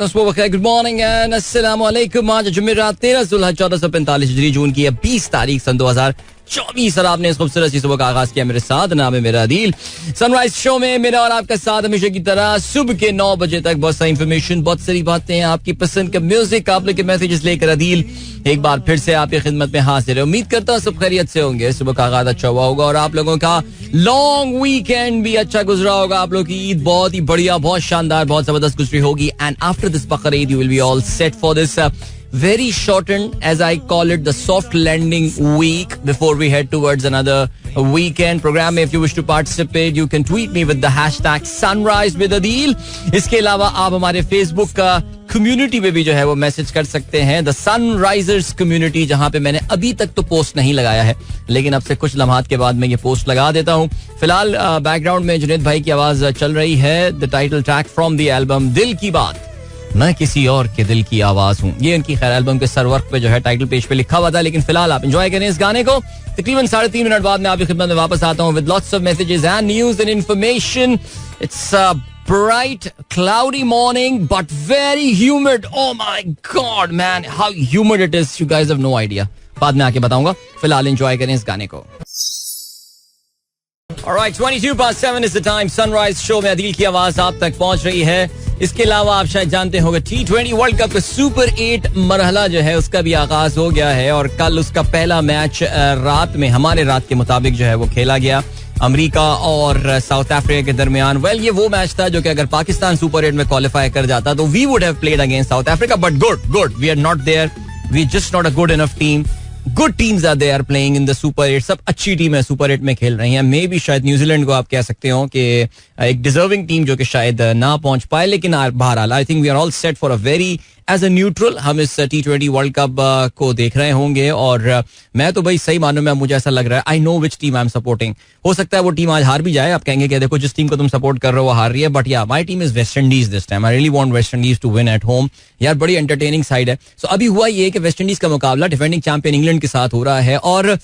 Good morning and अस्सलाम वालेकुम। आज जुमेरात 13 जुल्हज 1445 हिजरी, जून की 20 तारीख सन 2024 और आपने इस खूबसूरत सी सुबह का आगाज किया मेरे साथ। नाम है मेरा अदील। सनराइज शो में मेरा और आपका साथ हमेशा की तरह सुबह के 9 बजे तक बहुत सारी इंफॉर्मेशन, बहुत सारी बातें, आपकी पसंद का म्यूजिक, आप लोग के मैसेजेस लेकर अदील एक बार फिर से आपकी खिदमत में हाजिर है। उम्मीद करता हूँ सब खैरियत से होंगे, सुबह का आगाज अच्छा हुआ होगा और आप लोगों का लॉन्ग वीकेंड भी अच्छा गुजरा होगा। आप लोग की ईद बहुत ही बढ़िया, बहुत शानदार, बहुत जबरदस्त गुजरी होगी। And after this Bakr Eid you will be all set for this very shortened, as I call it, the soft landing week before we head towards another weekend program. If you wish to participate, you can tweet me with the hashtag Sunrise with Adil. इसके अलावा आप हमारे Facebook का community पे भी जो है वो मैसेज कर सकते हैं, द सनराइजर्स कम्युनिटी, जहां पे मैंने अभी तक तो पोस्ट नहीं लगाया है, लेकिन अब से कुछ लम्हात के बाद मैं ये पोस्ट लगा देता हूँ। फिलहाल बैकग्राउंड में जुनैद भाई की आवाज चल रही है, the title track from the album दिल की बात, मैं किसी और के दिल की आवाज हूँ। ये इनकी खैर एल्बम के सरवर्क पे जो है टाइटल पेज पे लिखा हुआ था, लेकिन फिलहाल आप एंजॉय करें इस गाने को। तकरीबन 3.5 मिनट बाद मैं आपकी खिदमत में वापस आता हूँ with lots of messages and news and information. It's a bright cloudy morning but very humid. Oh my god man, how humid it is, you guys have no idea. बाद में आके बताऊंगा, फिलहाल एंजॉय करें इस गाने को। Alright, 7:22 is the time. Sunrise show में अदील की आवाज आप तक पहुंच रही है। इसके अलावा आप शायद जानते होंगे T20 वर्ल्ड कप का सुपर 8 मरहला जो है उसका भी आगाज हो गया है और कल उसका पहला मैच रात में, हमारे रात के मुताबिक जो है वो खेला गया अमेरिका और साउथ अफ्रीका के दरमियान। वेल, ये वो मैच था जो कि अगर पाकिस्तान सुपर 8 में क्वालिफाई कर जाता तो we would have played against South Africa, but good we are not there, we just not a good enough team. Good teams are they are playing in the super 8, सब अच्छी team है, super 8 में खेल रही हैं। May be शायद New Zealand को आप कह सकते हो कि एक डिजर्विंग टीम जो कि शायद ना पहुंच पाए, लेकिन बहरहाल I think we are all set for a very as a neutral हम इस T20 वर्ल्ड कप को देख रहे होंगे। और मैं तो भाई सही मानूं में मुझे ऐसा लग रहा है, I know which team I am supporting. हो सकता है वो टीम आज हार भी जाए, आप कहेंगे कि देखो जिस टीम को तुम सपोर्ट कर रहे हो वो हार रही है, but yeah my team is West Indies this time. I really want West Indies to win at home. यार बड़ी एंटरटेनिंग साइड है। सो अभी हुआ ये कि वेस्ट इंडीज का मुकाबला डिफेंडिंग चैंपियन इंग्लैंड के साथ हो रहा है और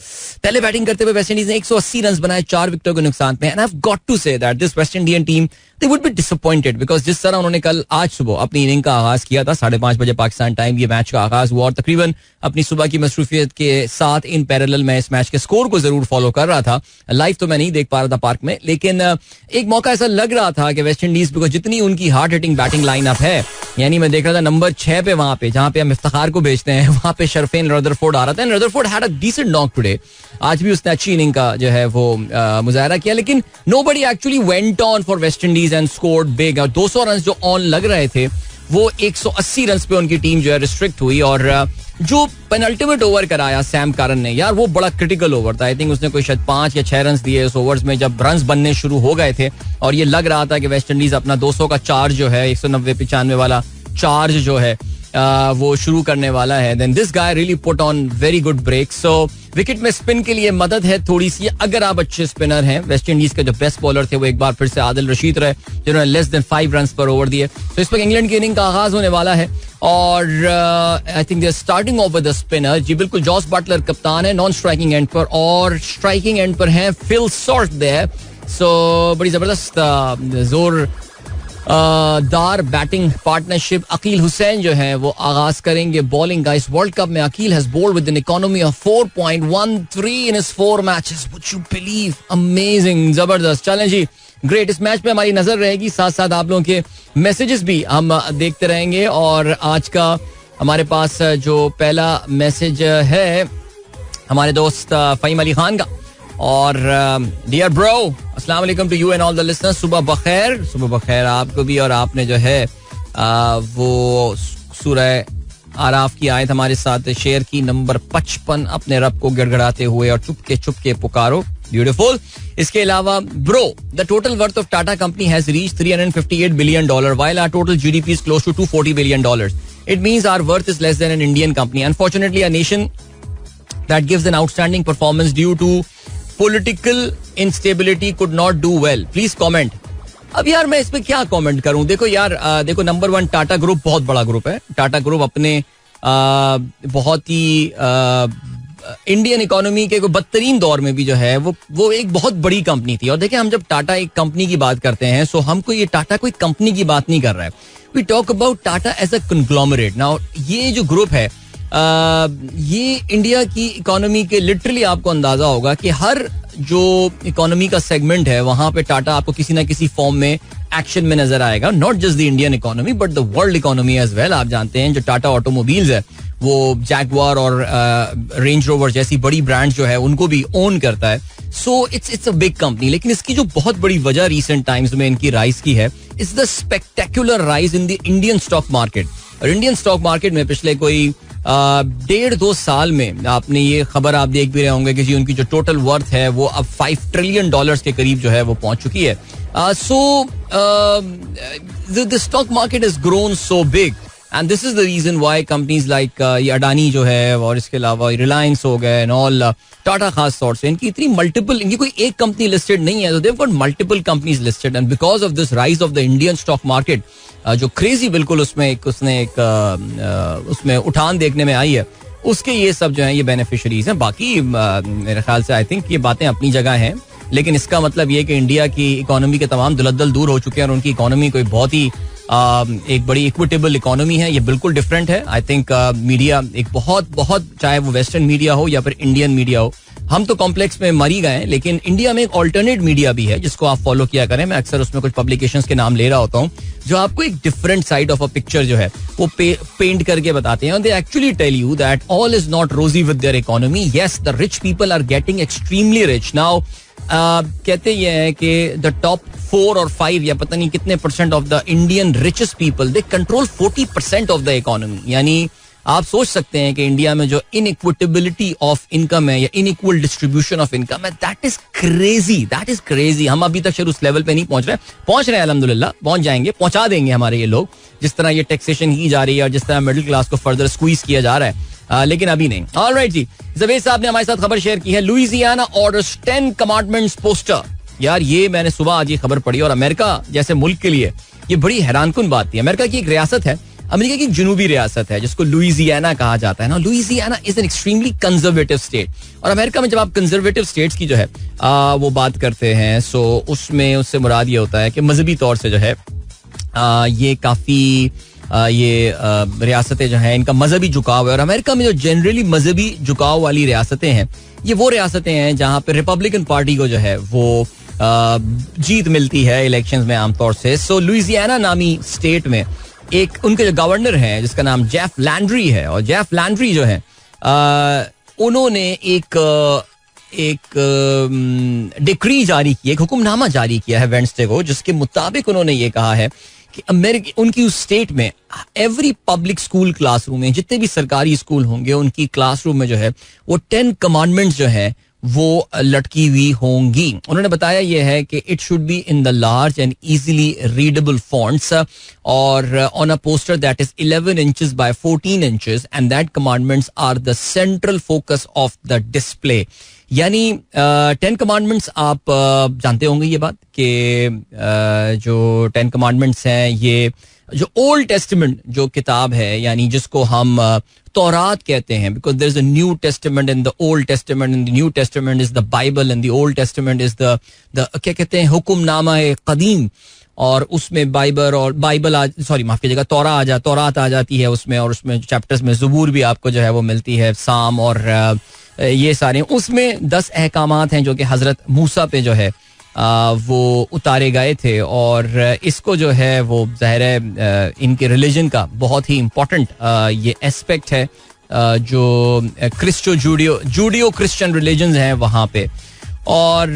पहले बैटिंग करते हुए वेस्ट इंडीज ने 180 रन बनाए 4 विकेटों के नुकसान पे। And I have got to say that this West Indian team they would be disappointed because जिस तरह उन्होंने कल आज सुबह अपनी इनिंग का आगाज किया था, 5:30 बजे पाकिस्तान टाइम ये मैच का आगाज हुआ और तकरीबन अपनी सुबह की मसरूफियत के साथ इन पैरेलल में इस मैच के स्कोर को जरूर फॉलो कर रहा था। लाइव तो मैं नहीं देख पा रहा था पार्क में, लेकिन एक मौका ऐसा लग रहा था कि वेस्ट इंडीज बिकॉज जितनी उनकी हार्ड हिटिंग बैटिंग लाइनअप है, यानी मैं देख रहा था नंबर 6 पे वहां पे जहां पे हम इफ्तिखार को भेजते हैं, वहां पे शरफेन रदरफोर्ड आ रहा था। Rutherford had a decent knock today, आज भी उसने अच्छी इनिंग का जो है वो मुजाहरा किया, लेकिन nobody actually went on for West Indies and scored big. 200 run जो ऑन लग रहे थे वो 180 रन पे उनकी टीम जो है रिस्ट्रिक्ट हुई और जो पेनल्टीमेट ओवर कराया सैम करन ने, यार वो बड़ा क्रिटिकल ओवर था। आई थिंक उसने कोई शायद 5 या 6 रन दिए उस ओवर्स में जब रन बनने शुरू हो गए थे और ये लग रहा था कि वेस्ट इंडीज अपना 200 का चार्ज जो है 190-95 वाला चार्ज जो है वो शुरू करने वाला है। Then this guy really put on very good break. So wicket में स्पिन के लिए मदद है थोड़ी सी, अगर आप अच्छे स्पिनर हैं। वेस्ट इंडीज के जो बेस्ट बॉलर थे वो एक बार फिर से आदिल रशीद रहे जिन्होंने लेस देन 5 रन पर ओवर दिए। तो इस पर इंग्लैंड की इनिंग का आगाज होने वाला है और I think they are starting off with the spinner. जी बिल्कुल, जॉस बटलर कप्तान है नॉन स्ट्राइकिंग एंड पर और स्ट्राइकिंग एंड पर है फिल सॉल्ट देयर। सो बड़ी जबरदस्त जोर दार बैटिंग पार्टनरशिप। अकील हुसैन जो है वो आगाज करेंगे बॉलिंग का। इस वर्ल्ड कप में Akeal has bowled with an economy of 4.13 in his 4 matches. Would you believe? Amazing, जबरदस्त। चलें जी, ग्रेट। इस मैच पे हमारी नजर रहेगी, साथ साथ आप लोगों के मैसेजेस भी हम देखते रहेंगे। और आज का हमारे पास जो पहला मैसेज है हमारे दोस्त फहीम अली खान का, और डियर ब्रो अस्सलाम वालेकुम to you and all the listeners. सुबह बखैर आपको भी। और आपने जो है वो सूरह आराफ की आयत हमारे साथ शेयर की, नंबर 55, अपने रब को गिड़गिड़ाते हुए और चुपके पुकारो। ब्यूटीफुल। इसके अलावा bro, the total worth of Tata company has reached $358 billion while our total GDP is close to $240 billion. It means our worth is less than an Indian company. Unfortunately, a nation that gives an outstanding performance due to political instability could not do well. Please comment. अब यार मैं इस पे क्या comment करूं? देखो यार, देखो नंबर 1 टाटा ग्रुप बहुत बड़ा ग्रुप है। टाटा ग्रुप अपने बहुत ही इंडियन इकोनॉमी के बदतरीन दौर में भी जो है वो एक बहुत बड़ी कंपनी थी. और देखिए, हम जब टाटा एक कंपनी की बात करते हैं, सो हमको ये टाटा कोई कंपनी की बात नहीं कर रहा है. We talk about Tata as a conglomerate. Now ये जो ग्रुप है, ये इंडिया की इकोनॉमी के लिटरली आपको अंदाजा होगा कि हर जो इकोनॉमी का सेगमेंट है वहां पे टाटा आपको किसी ना किसी फॉर्म में एक्शन में नजर आएगा. Not just the Indian economy but the world economy as well. आप जानते हैं जो टाटा ऑटोमोबाइल्स है वो जैगवार और रेंज रोवर जैसी बड़ी ब्रांड्स जो है उनको भी ओन करता है. So it's a big company. लेकिन इसकी जो बहुत बड़ी वजह रिसेंट टाइम्स में इनकी राइज की है is the spectacular rise in the Indian stock market. और इंडियन स्टॉक मार्केट में पिछले कोई 1.5-2 साल में आपने ये खबर आप देख भी रहे होंगे कि उनकी जो टोटल वर्थ है वो अब $5 ट्रिलियन के करीब जो है वो पहुंच चुकी है. So the stock market has grown so big and this is the reason why companies like ये अडानी जो है और इसके अलावा रिलायंस हो गए एंड ऑल, टाटा खास तौर से, इनकी इतनी मल्टीपल, इनकी कोई एक कंपनी लिस्टेड नहीं है, तो they've got multiple companies listed. And because of this rise of the Indian stock market जो क्रेजी बिल्कुल उसमें उठान देखने में आई है, उसके ये सब जो है ये बेनिफिशरीज हैं. बाकी मेरे ख्याल से आई थिंक ये बातें अपनी जगह हैं, लेकिन इसका मतलब ये कि इंडिया की इकोनॉमी के तमाम दुलद्दल दूर हो चुके हैं और उनकी इकोनॉमी कोई बहुत ही एक बड़ी इक्विटेबल इकोनॉमी है. ये बिल्कुल डिफरेंट है. आई थिंक मीडिया एक बहुत चाहे वो वेस्टर्न मीडिया हो या फिर इंडियन मीडिया हो, हम तो कॉम्प्लेक्स में मरी गए हैं, लेकिन इंडिया में एक ऑल्टरनेट मीडिया भी है जिसको आप फॉलो किया करें. मैं अक्सर उसमें कुछ पब्लिकेशंस के नाम ले रहा होता हूँ जो आपको एक different side of a picture जो है वो पेंट करके बताते हैं. They actually tell you that all is not rosy with their economy. Yes, the rich people are getting extremely rich now. कहते ये है कि द टॉप 4 और 5 या पता नहीं कितने % of the Indian richest people they control 40% of the economy. यानी आप सोच सकते हैं कि इंडिया में जो इनइक्विटेबिलिटी ऑफ इनकम है या इनइक्वल डिस्ट्रीब्यूशन ऑफ इनकम है, दैट इज क्रेजी. हम अभी तक शायद उस लेवल पे नहीं पहुंच रहे हैं. अल्हम्दुलिल्लाह पहुंच जाएंगे, पहुंचा देंगे हमारे ये लोग, जिस तरह ये टैक्सेशन की जा रही है और जिस तरह मिडिल क्लास को फर्दर स्क्वीज किया जा रहा है. लेकिन अभी नहीं. ऑलराइट जी, जवेद साहब ने हमारे साथ खबर शेयर की है. Louisiana orders 10 commandments poster. यार ये मैंने सुबह आज ये खबर पढ़ी और अमेरिका जैसे मुल्क के लिए ये बड़ी हैरानकुन बात थी. अमेरिका की एक रियासत है, अमेरिका की एक जुनूबी रियासत है जिसको लुइसियाना कहा जाता है ना. Louisiana is an extremely conservative state. और अमेरिका में जब आप कंजर्वेटिव स्टेट्स की जो है वो बात करते हैं, सो उसमें उससे मुराद ये होता है कि मजहबी तौर से जो है ये काफी ये रियासतें जो हैं इनका मजहबी झुकाव है. और अमेरिका में जो जनरली मजहबी झुकाव वाली रियासतें हैं, ये वो रियासतें हैं जहां पे रिपब्लिकन पार्टी को जो है वो जीत मिलती है इलेक्शंस में आमतौर से. सो लुइसियाना नामी स्टेट में एक उनके जो गवर्नर हैं जिसका नाम जेफ लैंड्री है, और जेफ लैंड्री जो है उन्होंने एक डिक्री जारी की, एक हुक्मनामा जारी किया है वेडनेसडे को, जिसके मुताबिक उन्होंने ये कहा है कि उनकी उस स्टेट में एवरी पब्लिक स्कूल क्लासरूम में, जितने भी सरकारी स्कूल होंगे उनकी क्लासरूम में जो है वो 10 कमांडमेंट्स जो है वो लटकी हुई होंगी. उन्होंने बताया यह है कि it should be in the large and easily readable fonts और on a poster that is 11 inches by 14 inches and that commandments are the central focus of the display. यानी 10 कमांडमेंट्स आप जानते होंगे ये बात कि जो 10 कमांडमेंट्स हैं, ये जो ओल्ड टेस्टामेंट जो किताब है, यानी जिसको हम तौरात कहते हैं, because there is a new testament in the old testament and the new testament is the Bible and the old testament is the क्या कहते हैं, हुक्मनामा कदीम. और उसमें माफ कीजिएगा, तौरात आ जाती है उसमें, और उसमें चैप्टर्स में ज़बूर भी आपको जो है वो मिलती है, साम और ये सारे. उसमें 10 अहकामात हैं जो कि हजरत मूसा पे जो है वो उतारे गए थे. और इसको जो है वो ज़ाहिर है इनके रिलीजन का बहुत ही इम्पोर्टेंट ये एस्पेक्ट है जो जूडियो क्रिश्चियन रिलीजन हैं वहाँ पे. और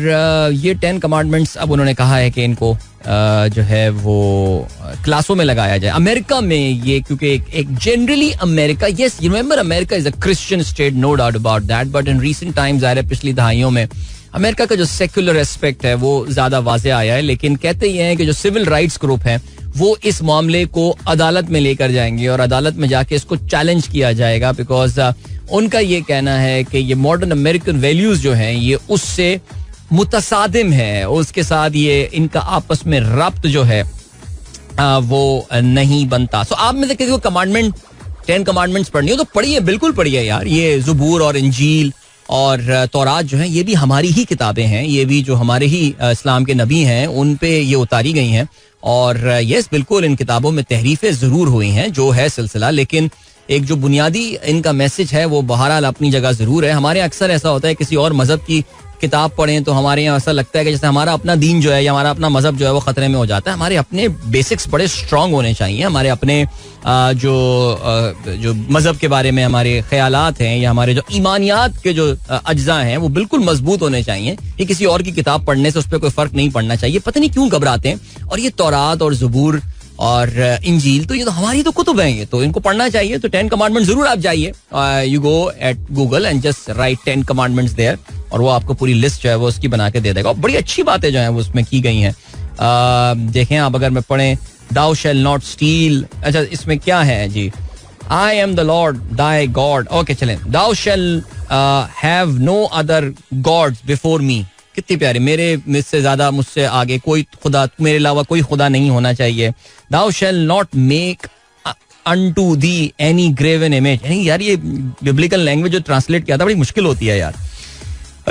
ये 10 कमांडमेंट्स अब उन्होंने कहा है कि इनको जो है वो क्लासों में लगाया जाए. अमेरिका में ये क्योंकि एक generally America, yes you remember America is a Christian state, no doubt about that, but in recent times ज़ाहिर है पिछली दहाइयों में अमेरिका का जो सेक्युलर एस्पेक्ट है वो ज्यादा वाज़े आया है. लेकिन कहते ये हैं कि जो सिविल राइट्स ग्रुप हैं वो इस मामले को अदालत में लेकर जाएंगे और अदालत में जाके इसको चैलेंज किया जाएगा, बिकॉज उनका ये कहना है कि ये मॉडर्न अमेरिकन वैल्यूज जो हैं ये उससे मुतसादिम है, उसके साथ ये इनका आपस में रब्त जो है वो नहीं बनता. सो आप में से किसी को 10 कमांडमेंट्स पढ़नी हो तो पढ़िए, बिल्कुल पढ़िए यार. ये ज़बूर और इंजील और तौरात जो है ये भी हमारी ही किताबें हैं, ये भी जो हमारे ही इस्लाम के नबी हैं उन पे ये उतारी गई हैं. और यस बिल्कुल इन किताबों में तहरीफें ज़रूर हुई हैं जो है सिलसिला, लेकिन एक जो बुनियादी इनका मैसेज है वो बहरहाल अपनी जगह ज़रूर है. हमारे अक्सर ऐसा होता है किसी और मज़हब की किताब पढ़ें तो हमारे यहाँ ऐसा लगता है कि जैसे हमारा अपना दीन जो है या हमारा अपना मजहब जो है वो खतरे में हो जाता है. हमारे अपने बेसिक्स बड़े स्ट्रांग होने चाहिए. हमारे अपने जो मजहब के बारे में हमारे ख्यालात हैं या हमारे जो ईमानियात के जो अज्जा हैं वो बिल्कुल मजबूत होने चाहिए. ये किसी और की किताब पढ़ने से उस पर कोई फर्क नहीं पड़ना चाहिए. पता नहीं क्यों घबराते हैं. और ये तौरात और ज़बूर और इंजील तो ये तो हमारी तो कुतुब हैं, ये तो इनको पढ़ना चाहिए. तो 10 कमांडमेंट जरूर आप जाइए, you go at Google and just write 10 commandments there और वो आपको पूरी लिस्ट जो है वो उसकी बना के दे देगा. और बड़ी अच्छी बातें जो है वो उसमें की गई हैं. देखें आप अगर मैं पढ़ें दाउ शैल नॉट स्टील. अच्छा इसमें क्या है जी, I am the lord thy god. Okay चलें, thou shall have no other gods before me. कितनी प्यारी, मेरे मुझसे ज्यादा मुझसे आगे कोई खुदा, मेरे अलावा कोई खुदा नहीं होना चाहिए. Thou shall not make unto thee any graven image. यार ये बिब्लिकल लैंग्वेज जो ट्रांसलेट किया था बड़ी मुश्किल होती है यार.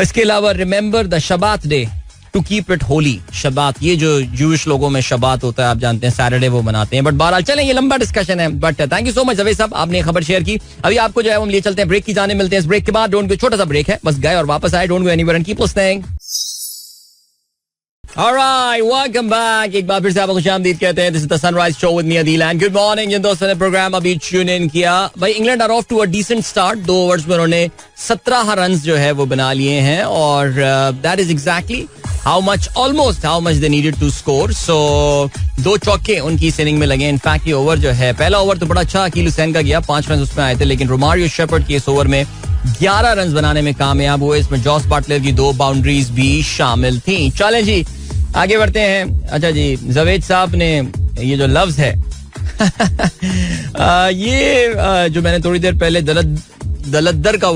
इसके अलावा remember the Shabbat day to keep it holy. Shabbat ये जो जूइश लोगों में शबात होता है आप जानते हैं, सैटरडे वो मनाते हैं. बट बहरहाल चलें ये लंबा डिस्कशन है. But thank you so much Javed साहब, आपने खबर शेयर की. अभी आपको जो है हम लिए चलते हैं ब्रेक की जाने, मिलते हैं इस ब्रेक के बाद. डोंट गो, छोटा सा ब्रेक है बस, गए और वापस आए. Don't go anywhere and keep listening. Alright, welcome back. एक बार फिर से आपको खुशामदीद कहते हैं. This is the Sunrise Show with me Adil and good morning. जिन दोस्तों ने प्रोग्राम अभी ट्यून इन किया, भाई England are off to a decent start. 2 overs में उन्होंने 17 रन जो है वो बना लिए हैं और that is exactly how much they needed to score. So 2 चौके उनकी इस इनिंग में लगे. इनफैक्ट ये ओवर जो है, पहला ओवर तो बड़ा अच्छा अकील हुसैन का गया, 5 रन उसमें आए थे, लेकिन रोमारियो शेपर्ड के इस ओवर में 11 रन बनाने में कामयाब हुए. इसमें जॉस बटलर की 2 बाउंड्रीज भी शामिल थी. चलें जी आगे बढ़ते हैं. अच्छा जी, जवेद साहब ने ये जो लफ्ज है ये जो मैंने थोड़ी देर पहले दलिद्दर का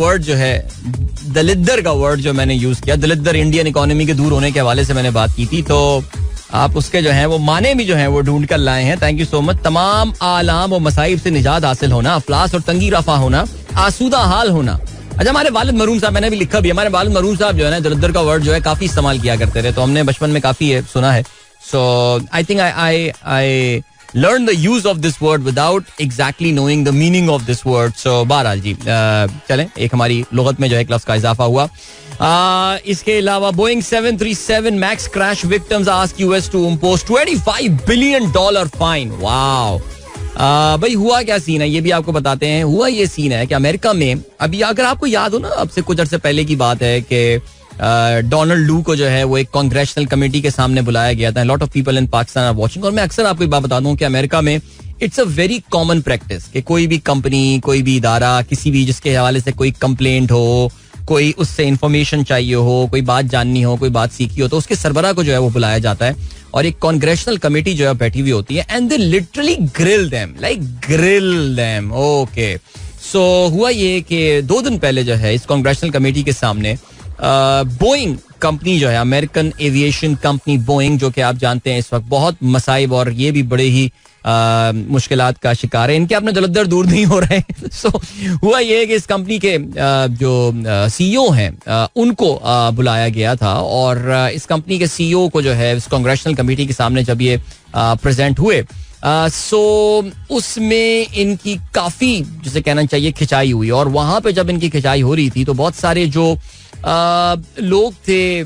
वर्ड जो मैंने यूज किया, दलिद्दर इंडियन इकोनॉमी के दूर होने के हवाले से मैंने बात की थी, तो आप उसके जो है वो माने भी जो है वो ढूंढ कर लाए हैं. Thank you so much. तमाम आलाम और मसाइब से निजात हासिल होना, अफलास और तंगी रफा होना, आसूदा हाल होना. अच्छा हमारे वालिद मरूम साहब, मैंने भी लिखा भी, हमारे वालिद मरूम साहब जो है ना दलिद्दर का वर्ड जो है काफी इस्तेमाल किया करते थे, तो हमने बचपन में काफी सुना है. So I think I learn the use of this word without exactly knowing the meaning of this word. So बहरहाल जी चलें, एक हमारी लुगत में जो है एक लफ्ज़ का इजाफा हुआ. इसके अलावा Boeing 737 max crash victims ask US to impose $25 billion fine. Wow. भाई हुआ क्या सीन है ये भी आपको बताते हैं. हुआ ये सीन है कि अमेरिका में अभी, अगर आपको याद हो ना, अब से कुछ अर्से पहले की बात है कि डोनाल्ड लू को जो है वो एक कांग्रेशनल कमेटी के सामने बुलाया गया था. Lot of people in Pakistan are watching. और मैं अक्सर आपको एक बात बता दूं कि अमेरिका में it's a very common practice कि कोई भी कंपनी, कोई भी इदारा, किसी भी जिसके हवाले से कोई कंप्लेंट हो, कोई उससे इंफॉर्मेशन चाहिए हो, कोई बात जाननी हो, कोई बात सीखी हो, तो उसके सरबराह को जो है वो बुलाया जाता है और एक कांग्रेशनल कमेटी जो है बैठी हुई होती है and they literally grill them. Okay. So हुआ ये कि 2 दिन पहले जो है इस कांग्रेशनल कमेटी के सामने बोइंग कंपनी जो है, अमेरिकन एविएशन कंपनी बोइंग, जो कि आप जानते हैं इस वक्त बहुत मसाइब और ये भी बड़े ही मुश्किलात का शिकार है. इनके अपने दलिद्दर दूर नहीं हो रहे. सो हुआ ये कि इस कंपनी के जो सीईओ हैं उनको बुलाया गया था और इस कंपनी के सीईओ को जो है इस कांग्रेशनल कमेटी के सामने जब ये प्रेजेंट हुए, सो उसमें इनकी काफी, जिसे कहना चाहिए, खिंचाई हुई. और वहां पे जब इनकी खिंचाई हो रही थी तो बहुत सारे जो लोग थे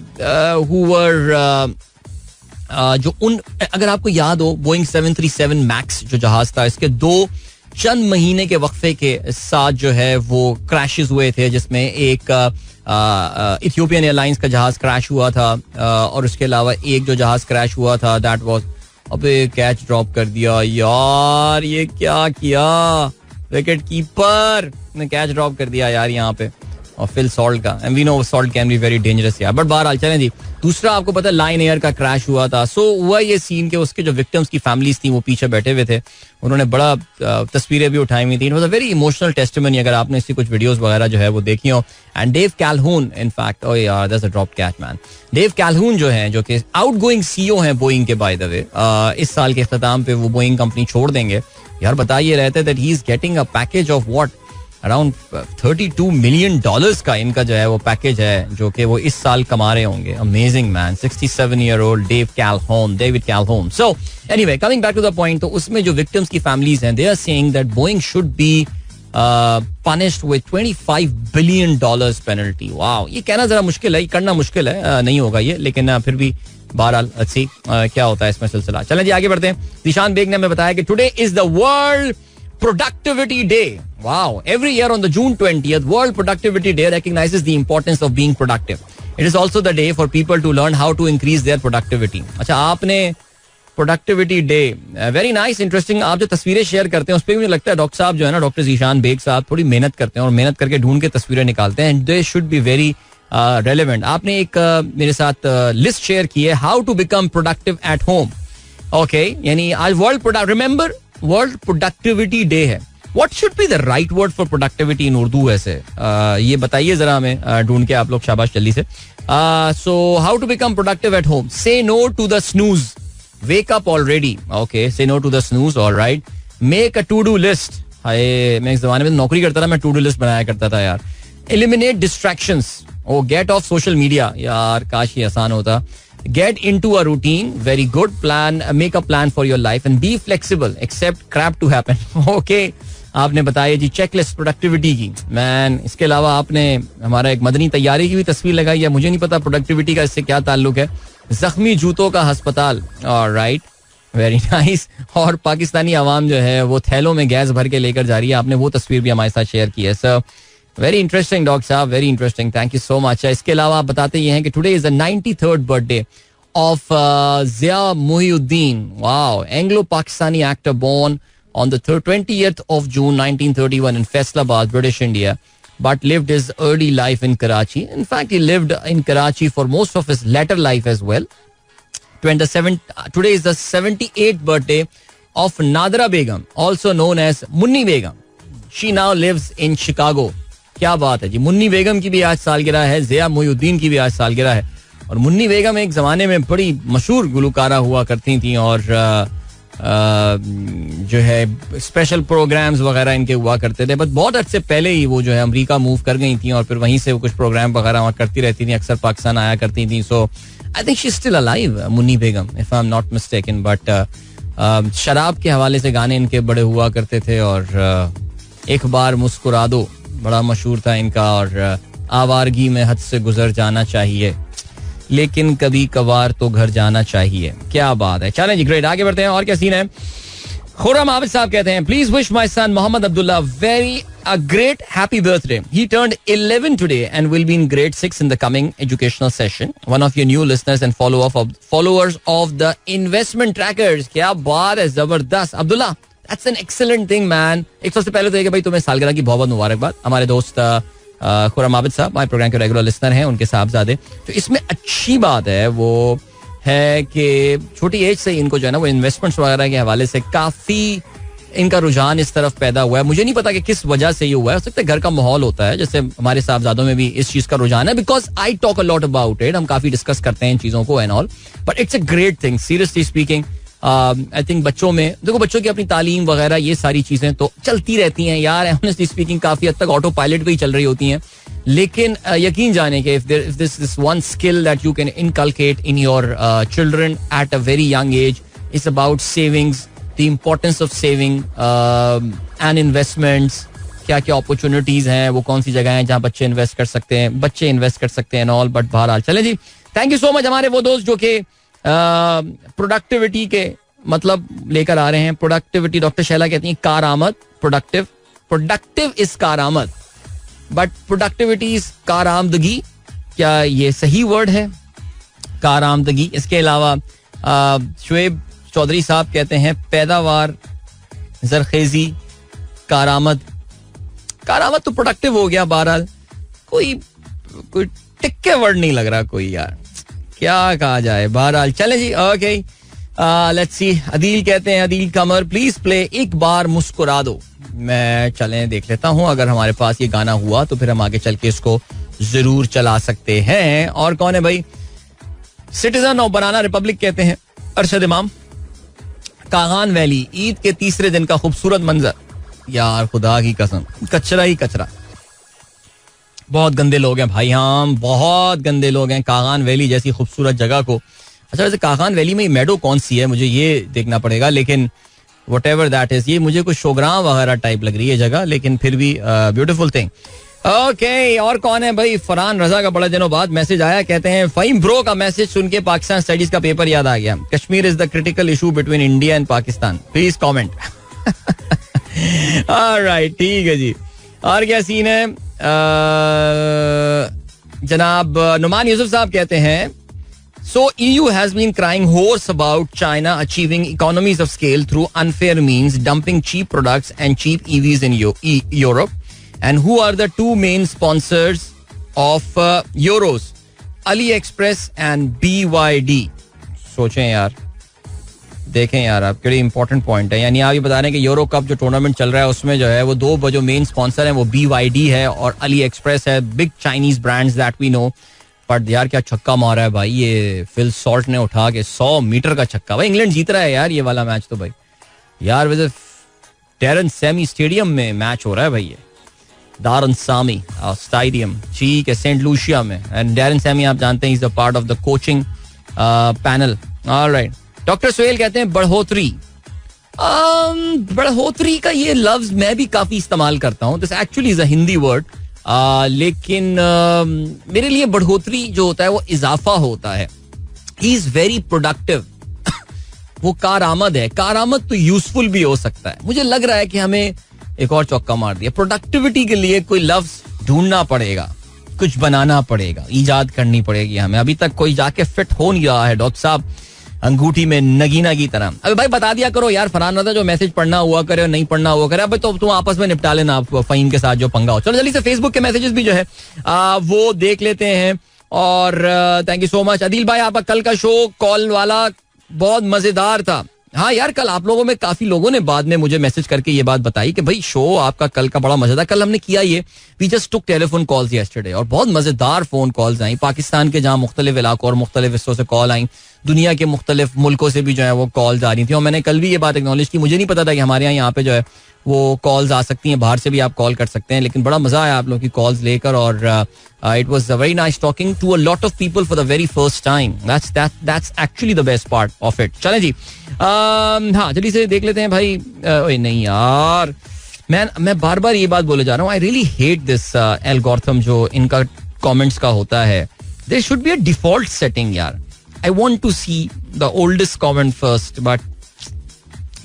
जो उन, अगर आपको याद हो, बोइंग 737 मैक्स जो जहाज था, इसके 2 चंद महीने के वक्फे के साथ जो है वो क्रैशेस हुए थे, जिसमें एक इथियोपियन एयरलाइंस का जहाज क्रैश हुआ था और उसके अलावा एक जो जहाज क्रैश हुआ था दैट वाज, अबे कैच ड्रॉप कर दिया यार, ये क्या किया, विकेट कीपर ने कैच ड्रॉप कर दिया यार यहाँ पे, और फिल सॉल्ट का, and we know Salt can be very dangerous यार. बट बहरहाल चलें जी. दूसरा आपको पता है लाइन एयर का क्रैश हुआ था. सो हुआ ये सीन के उसके जो विक्टिम्स की फैमिलीज थी वो पीछे बैठे हुए थे, उन्होंने बड़ा तस्वीरें भी उठाई हुई थी. It was a very emotional testimony, अगर आपने इसकी कुछ वीडियोस वगैरह जो है वो देखी हो. And Dave Calhoun, in fact, oh यार that's a drop catch man. Dave Calhoun जो है, जो कि आउटगोइंग सीईओ हैं बोइंग के, बाय द वे, इस साल के इख्तिताम पे वो बोइंग कंपनी छोड़ देंगे. यार बताइए रहते that he is getting a package of what around $32 million का इनका जो है वो पैकेज है, जो कि वो इस साल कमा रहे होंगे. Amazing man. 67-year-old David Calhoun. So anyway, coming back to the point, तो उसमें जो विक्टिम्स की फैमिलीज हैं, they are saying that Boeing should be punished with $25 billion penalty. Wow, ये कहना जरा मुश्किल है, ये करना मुश्किल है, नहीं होगा ये, लेकिन फिर भी बहरहाल अच्छी क्या होता है इसमें सिलसिला. चलें जी, आगे बढ़ते हैं. दिशान बेग ने हमें बताया कि today is the world productivity day. Wow, every year on the June 20th, World Productivity Day recognizes the importance of being productive. It is also the day for people to learn how to increase their productivity. अच्छा, आपने productivity day, very nice, interesting. आप जो तस्वीरें share करते हैं उस पर मुझे लगता है डॉक्टर साहब जो है ना, डॉक्टर जीशान बेग साहब थोड़ी मेहनत करते हैं और मेहनत करके ढूंढ के तस्वीरें निकालते हैं. And they should be very relevant. आपने एक मेरे साथ लिस्ट शेयर की है, how to become productive at home. Okay, यानी आज वर्ल्ड प्रोडक्टिविटी डे है. What should be the right word for productivity in Urdu? ऐसे ये बताइए जरा हमें, ढूंढ के आप लोग, शाबाश जल्दी से. So how to become productive at home. Say no to the snooze. Wake up already. Okay, say no to the snooze. All right. Make a to-do list. हाय, मैं इस जमाने में नौकरी करता था, मैं to-do list बनाया करता था यार. Eliminate distractions. Oh, get off social media. यार काश ये आसान होता. Get into a routine. Very good plan. Make a plan for your life and be flexible. Accept crap to happen. Okay. आपने बताया जी चेकलिस्ट प्रोडक्टिविटी की. मैन, इसके अलावा आपने हमारा एक मदनी तैयारी की भी तस्वीर लगाई है. मुझे नहीं पता प्रोडक्टिविटी का इससे क्या ताल्लुक है. जख्मी जूतों का अस्पताल. Alright, very nice. और पाकिस्तानी आवाम जो है वो थैलों में गैस भर के लेकर जा रही है. आपने वो तस्वीर भी हमारे साथ शेयर की है. सर, वेरी इंटरेस्टिंग डॉक्टर साहब, very interesting. Thank you so much. इसके अलावा आप बताते ये हैं कि today is the 93rd birthday of Zia Mohyeddin. Wow, Anglo Pakistani actor born on the 20th of June 1931 in Faisalabad, British India, but lived his early life in Karachi. In fact, he lived in Karachi for most of his later life as well. Today is the 78th birthday of Nadra Begum, also known as Munni Begum. She now lives in Chicago. क्या बात है जी. मुन्नी बेगम की भी आज सालगिरह है, जिया मोहिउद्दीन की भी आज सालगिरह है. और मुन्नी बेगम एक जमाने में बड़ी मशहूर गुलकारा हुआ करती थी और जो है स्पेशल प्रोग्राम्स वगैरह इनके हुआ करते थे. बट बहुत अर्से पहले ही वो जो है अमेरिका मूव कर गई थी और फिर वहीं से वो कुछ प्रोग्राम वगैरह वहाँ करती रहती थी, अक्सर पाकिस्तान आया करती थी. So I think she is still alive, Munni Begum, if I am not mistaken. But शराब के हवाले से गाने इनके बड़े हुआ करते थे. और एक बार मुस्कुरा दो बड़ा मशहूर था इनका. और आवारगी में हद से गुजर जाना चाहिए, लेकिन कभी कभार तो घर जाना चाहिए. क्या बात है. चलें जी, ग्रेट, आगे बढ़ते हैं. और क्या सीन है. खुर्रम आबिद साहब कहते हैं, please wish my son Mohammad Abdullah very a great happy birthday. He turned 11 today and will be in grade 6 in the coming educational session. One of your new listeners and followers of the investment trackers. क्या बात है, जबरदस्त. Abdullah, that's an excellent thing man. एक सबसे पहले तो ये कि भाई तुम्हें सालगिरह की बहुत मुबारकबाद. हमारे दोस्त खुर्रम आबिद साहब हमारे प्रोग्राम के रेगुलर लिसनर हैं, उनके साहबजादे. तो इसमें अच्छी बात है वो है कि छोटी एज से इनको जो है ना वो इन्वेस्टमेंट्स वगैरह के हवाले से काफी इनका रुझान इस तरफ पैदा हुआ है. मुझे नहीं पता कि किस वजह से ये हुआ है. हो सकता है घर का माहौल होता है, जैसे हमारे साहबजादों में भी इस चीज का रुझान है. Because I talk a lot about it, हम काफी डिस्कस करते हैं इन चीजों को and all. But it's a great thing, seriously speaking. I think बच्चों में देखो, बच्चों की अपनी तालीम वगैरह ये सारी चीजें तो चलती रहती हैं यार. ऑनेस्टली स्पीकिंग काफी हद तक ऑटो पायलट पे ही चल रही होती हैं. लेकिन यकीन जाने के if this one skill that you can inculcate in your children at a very young age is about savings, the importance of saving and investments. क्या क्या अपॉर्चुनिटीज हैं, वो कौन सी जगह हैं जहां बच्चे इन्वेस्ट कर सकते हैं, बच्चे इन्वेस्ट कर सकते हैं ऑल. बट बहरहाल चले जी, थैंक यू सो मच हमारे वो दोस्त जो कि प्रोडक्टिविटी के मतलब लेकर आ रहे हैं. प्रोडक्टिविटी, डॉक्टर शैला कहती हैं कारआमद. प्रोडक्टिव इज कारआमद, बट प्रोडक्टिविटी इज कारआमदगी. क्या ये सही वर्ड है, कारआमदगी? इसके अलावा शुएब चौधरी साहब कहते हैं पैदावार, जरखेजी, कारआमद. कारआमद तो प्रोडक्टिव हो गया. बहरहाल कोई टिक्के वर्ड नहीं लग रहा कोई यार, क्या कहा जाए. बहरहाल चले जी, ओके, लेट्स सी. अदील कहते हैं, अदील कमर, प्लीज प्ले एक बार मुस्कुरा दो. मैं चलें देख लेता हूं, अगर हमारे पास ये गाना हुआ तो फिर हम आगे चल के इसको जरूर चला सकते हैं. और कौन है भाई? सिटीजन ऑफ बनाना रिपब्लिक कहते हैं अरशद इमाम. कागान वैली, ईद के तीसरे दिन का खूबसूरत मंजर. यार खुदा की कसम, कचरा ही कचरा. बहुत गंदे लोग हैं भाई, हम बहुत गंदे लोग हैं. कागान वैली जैसी खूबसूरत जगह को, अच्छा वैसे कागान वैली में मेडो कौन सी है मुझे ये देखना पड़ेगा, लेकिन whatever that is, ये मुझे कुछ शोग्राम वगैरह टाइप लग रही है जगह, लेकिन फिर भी ब्यूटीफुल थिंग. ओके, और कौन है भाई? फरहान रजा का बड़े दिनों बाद मैसेज आया, कहते हैं फहीम ब्रो का मैसेज सुन के पाकिस्तान स्टडीज का पेपर याद आ गया. Kashmir is the critical issue between India and Pakistan, please comment. Alright, ठीक है जी. और क्या सीन है? जनाब नुमान यूसुफ साहब कहते हैं, so EU has been crying hoarse about China achieving economies of scale through unfair means, dumping cheap products and cheap EVs in Europe. And who are the two main sponsors of Euros? AliExpress and BYD. सोचें यार, देखें यार, आप बड़ी important point है. यानी आप ये बता रहे हैं कि यूरो कप जो टूर्नामेंट चल रहा है उसमें जो है वो दो जो मेन स्पॉन्सर हैं वो BYD है और AliExpress है, big Chinese brands that we know. But यार क्या छक्का मारा है भाई ये फिल सॉल्ट ने उठा के, 100 मीटर का छक्का. भाई इंग्लैंड जीत रहा है यार ये वाला मैच तो भाई. यार वैसे डैरन सैमी स्टेडियम में मैच हो रहा है भाई, ये दारन सामी स्टेडियम, ठीक है, सेंट लूसिया में. एंड डैरन सैमी आप जानते हैं, is the part of the coaching panel. Alright. Doctor Sohail कहते हैं बढ़ोतरी. बढ़ोतरी का ये लफ्ज मैं भी काफी इस्तेमाल करता हूँ. This actually is a Hindi word, लेकिन मेरे लिए बढ़ोतरी जो होता है वो इजाफा होता है. He is very productive. वो कारआमद है. कारआमद तो यूजफुल भी हो सकता है. मुझे लग रहा है कि हमें एक और चौका मार दिया. प्रोडक्टिविटी के लिए कोई लफ्ज ढूंढना पड़ेगा, कुछ बनाना पड़ेगा, इजाद करनी पड़ेगी हमें. अभी तक कोई जाके फिट हो नहीं रहा है डॉक्टर साहब, अंगूठी में नगीना की तरह. अबे भाई बता दिया करो यार, फरहान रजा जो मैसेज पढ़ना हुआ करे और नहीं पढ़ना हुआ करे, अब तो तुम आपस में निपटा लेना आप फहीम के साथ जो पंगा हो. चलो जल्दी से फेसबुक के मैसेजेस भी जो है वो देख लेते हैं. और thank you so much Adil भाई, आपका कल का शो कॉल वाला बहुत मजेदार था. हाँ यार, कल आप लोगों में काफी लोगों ने बाद में मुझे मैसेज करके ये बात बताई कि भाई शो आपका कल का बड़ा मजेदार. कल हमने किया ये, we just took telephone calls yesterday और बहुत मजेदार फोन कॉल्स आई. पाकिस्तान के जहाँ मुख्तलिफ इलाकों और मुख्तलिफ हिस्सों से कॉल आई, दुनिया के मुख्तलिफ मुल्कों से भी जो है वो कॉल्स आ रही थी. और मैंने कल भी ये बात एक्नॉलेज की, मुझे नहीं पता था कि हमारे यहाँ पे जो है वो कॉल्स आ सकती हैं, बाहर से भी आप कॉल कर सकते हैं. लेकिन बड़ा मजा आया आप लोगों की कॉल्स लेकर और it was very nice talking to a lot of people for the very first time. That's actually the best part of it. चलें जी, हाँ जल्दी से देख लेते हैं भाई. ओए नहीं यार, मैं बार बार ये बात बोले जा रहा हूँ, I really hate this algorithm जो इनका कमेंट्स का होता है. There should be a default setting यार. I want to see the oldest comment first, but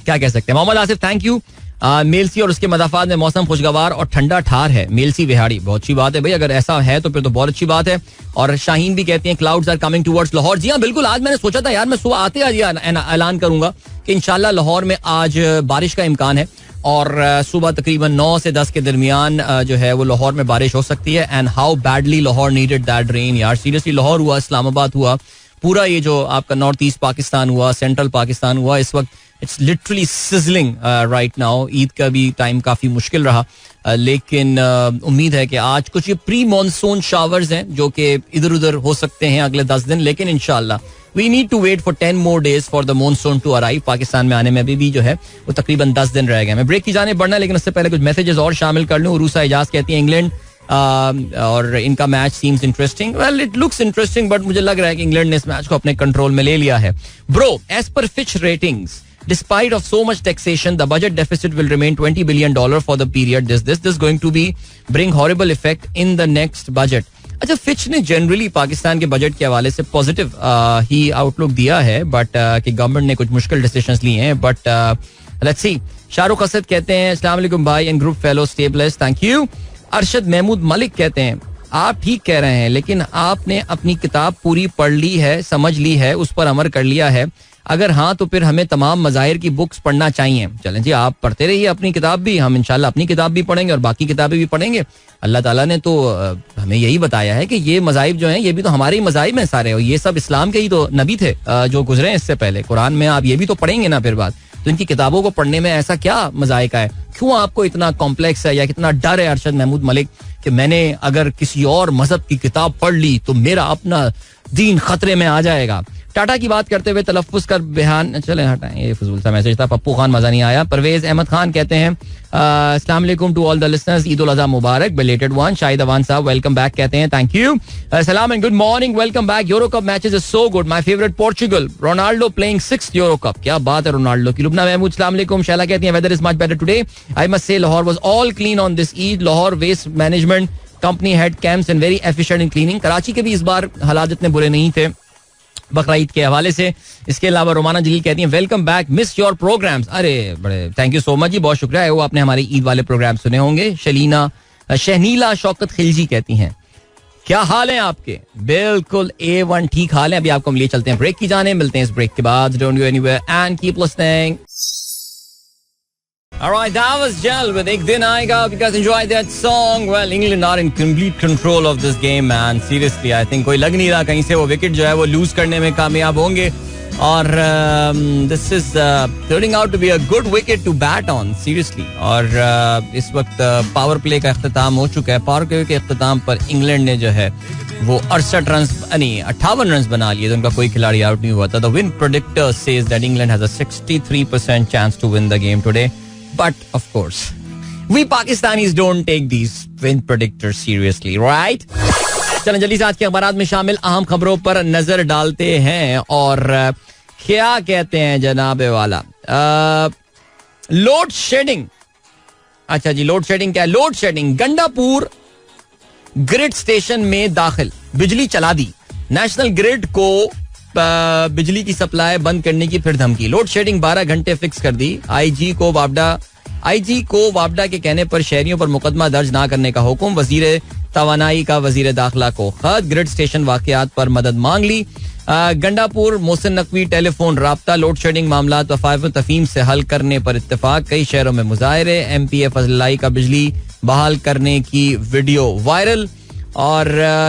क्या कह सकते हैं. Mohammad Asif thank you. मेलसी और उसके मदाफात में मौसम खुशगवार और ठंडा ठार है. मेलसी विहाड़ी, बहुत अच्छी बात है भाई, अगर ऐसा है तो फिर तो बहुत अच्छी बात है. और शाहीन भी कहते हैं clouds are coming towards Lahore. जी हाँ बिल्कुल, आज मैंने सोचा था यार मैं सुबह आते आज ऐलान करूंगा कि इंशाल्लाह लाहौर में आज बारिश का इम्कान है. और सुबह तकरीबन 9 से 10 के दरमियान जो है वो लाहौर में बारिश हो सकती है. And how badly Lahore needed that rain यार. सीरियसली लाहौर हुआ, इस्लामाबाद हुआ, पूरा ये जो आपका नॉर्थ ईस्ट पाकिस्तान हुआ, सेंट्रल पाकिस्तान हुआ, इस वक्त it's literally sizzling right now. Eid का भी टाइम काफी मुश्किल रहा, लेकिन उम्मीद है कि आज कुछ ये प्री मॉनसून शावर्स हैं जो कि इधर उधर हो सकते हैं अगले 10 दिन. लेकिन इंशाल्लाह we need to wait for 10 more days for the monsoon to arrive. Pakistan में आने में अभी भी जो है वो तकरीबन 10 दिन रह गए. मैं ब्रेक की जाने बढ़ना, लेकिन उससे पहले कुछ मैसेजेस और शामिल कर लूँ. रूसा एजाज कहती है इंग्लैंड और इनका match seems interesting. Well it looks interesting, but मुझे लग रहा है कि इंग्लैंड ने इस मैच को अपने कंट्रोल में ले लिया है. Bro, as per Fitch ratings, despite of so much taxation, the budget deficit will remain $20 billion for the period. This is going to be bring horrible effect in the next budget. अच्छा, Fitch ने generally Pakistan के budget के हवाले से positive ही outlook दिया है, but कि government ने कुछ मुश्किल डिसीजंस लिए हैं. But let's see. Shahrukh Asad कहते हैं अस्सलाम वालेकुम भाई and group fellow stay blessed, thank you. Arshad Mahmood Malik कहते हैं आप ठीक कह रहे हैं, लेकिन आपने अपनी किताब पूरी पढ़ ली है, समझ ली है, उस पर अमल कर लिया है. अगर हाँ तो फिर हमें तमाम मज़ाहिर की बुक्स पढ़ना चाहिए. चलें जी, आप पढ़ते रहिए अपनी किताब भी, हम इंशाल्लाह अपनी किताब भी पढ़ेंगे और बाकी किताबें भी पढ़ेंगे. अल्लाह ताला ने तो हमें यही बताया है कि ये मज़ाहिब जो हैं ये भी तो हमारे ही मज़ाहिब हैं सारे, और ये सब इस्लाम के ही तो नबी थे जो गुजरे हैं इससे पहले. कुरान में आप ये भी तो पढ़ेंगे ना फिर बात. तो इनकी किताबों को पढ़ने में ऐसा क्या मज़ाइका है? क्यों आपको इतना कॉम्प्लेक्स है या कितना डर है अरशद महमूद मलिक कि मैंने अगर किसी और मजहब की किताब पढ़ ली तो मेरा अपना दीन खतरे में आ जाएगा? टाटा की बात करते हुए तलफ्फुज कर बयान, चले हटाएं, ये फजूल सा मैसेज था. पप्पू खान मजा नहीं आया. परवेज अहमद खान कहते हैं अस्सलाम वालेकुम to all the listeners, Eid ul Azha मुबारक, बिलेटेड वन. शाहिद अवान साहब वेलकम बैक कहते हैं, थैंक यू. सलाम and good morning, welcome back. Euro cup matches is so good, my favourite Portugal, Ronaldo playing 6th Euro cup. क्या बात है रोनाल्डो की. लुबना महमूद अस्सलाम वालेकुम. शैला कहती हैं weather is much better today. I must say Lahore was all clean on this Eid. Lahore waste management company had camps and very efficient in cleaning. Karachi के भी इस बार हालात इतने बुरे नहीं थे बकरा ईद के हवाले से. इसके अलावा रोमाना जलील कहती हैं welcome back, miss your programmes. अरे बड़े थैंक यू सो मच जी, बहुत शुक्रिया है. वो आपने हमारे ईद वाले प्रोग्राम सुने होंगे. शहनीला शौकत खिलजी कहती हैं क्या हाल है आपके. बिल्कुल A1 ठीक हाल है. अभी आपको हम लिए चलते हैं ब्रेक की जाने. मिलते हैं इस ब्रेक के बाद. Don't go anywhere and keep listening. Alright, that was Jal with Ek Din Aayega. If you guys enjoyed that song, well, England are in complete control of this game, man. Seriously, I think कोई लग नहीं रहा कहीं से वो wicket जो है वो लूज करने में कामयाब होंगे. और this is turning out to be a good wicket to bat on, seriously. और इस वक्त पावर प्ले का इख्तिताम हो चुका है. पावर प्ले के इख्तिताम पर इंग्लैंड ने जो है वो 68 रन नहीं 58 रन बना लिए तो उनका कोई खिलाड़ी आउट नहीं हुआ था. The win predictor says that England has a 63% chance to win the game today. But of course, we Pakistanis don't take these win predictors seriously, right? चलें जल्दी से आज के अखबारात में शामिल अहम खबरों पर नजर डालते हैं. और क्या कहते हैं जनाबे वाला, लोड शेडिंग. अच्छा जी, लोड शेडिंग क्या है? Load shedding, Gandapur grid station में दाखिल, बिजली चला दी. नेशनल ग्रिड को बिजली की सप्लाई बंद करने की फिर धमकी. लोड शेडिंग 12 घंटे फिक्स कर दी. आईजी को वापडा के कहने पर शहरियों पर मुकदमा दर्ज ना करने का हुक्म. वजीर तवानाई का वजीर दाखिला को खत. ग्रिड स्टेशन वाकयात पर मदद मांग ली. गंडापुर मोहसिन नकवी टेलीफोन राब्ता. लोड शेडिंग मामला तफाइफ तफहीम से हल करने पर इत्तेफाक. कई शहरों में मुजाहरे. MPA फजलाई का बिजली बहाल करने की वीडियो वायरल. और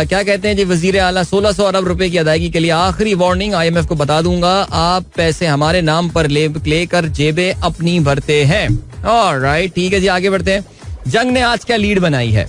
क्या कहते हैं जी वजीर आला, 1600 अरब रुपए की अदायगी के लिए आखिरी वार्निंग. IMF को बता दूंगा आप पैसे हमारे नाम पर लेकर जेबें अपनी भरते हैं. ऑलराइट, ठीक है जी, आगे बढ़ते हैं. जंग ने आज क्या लीड बनाई है?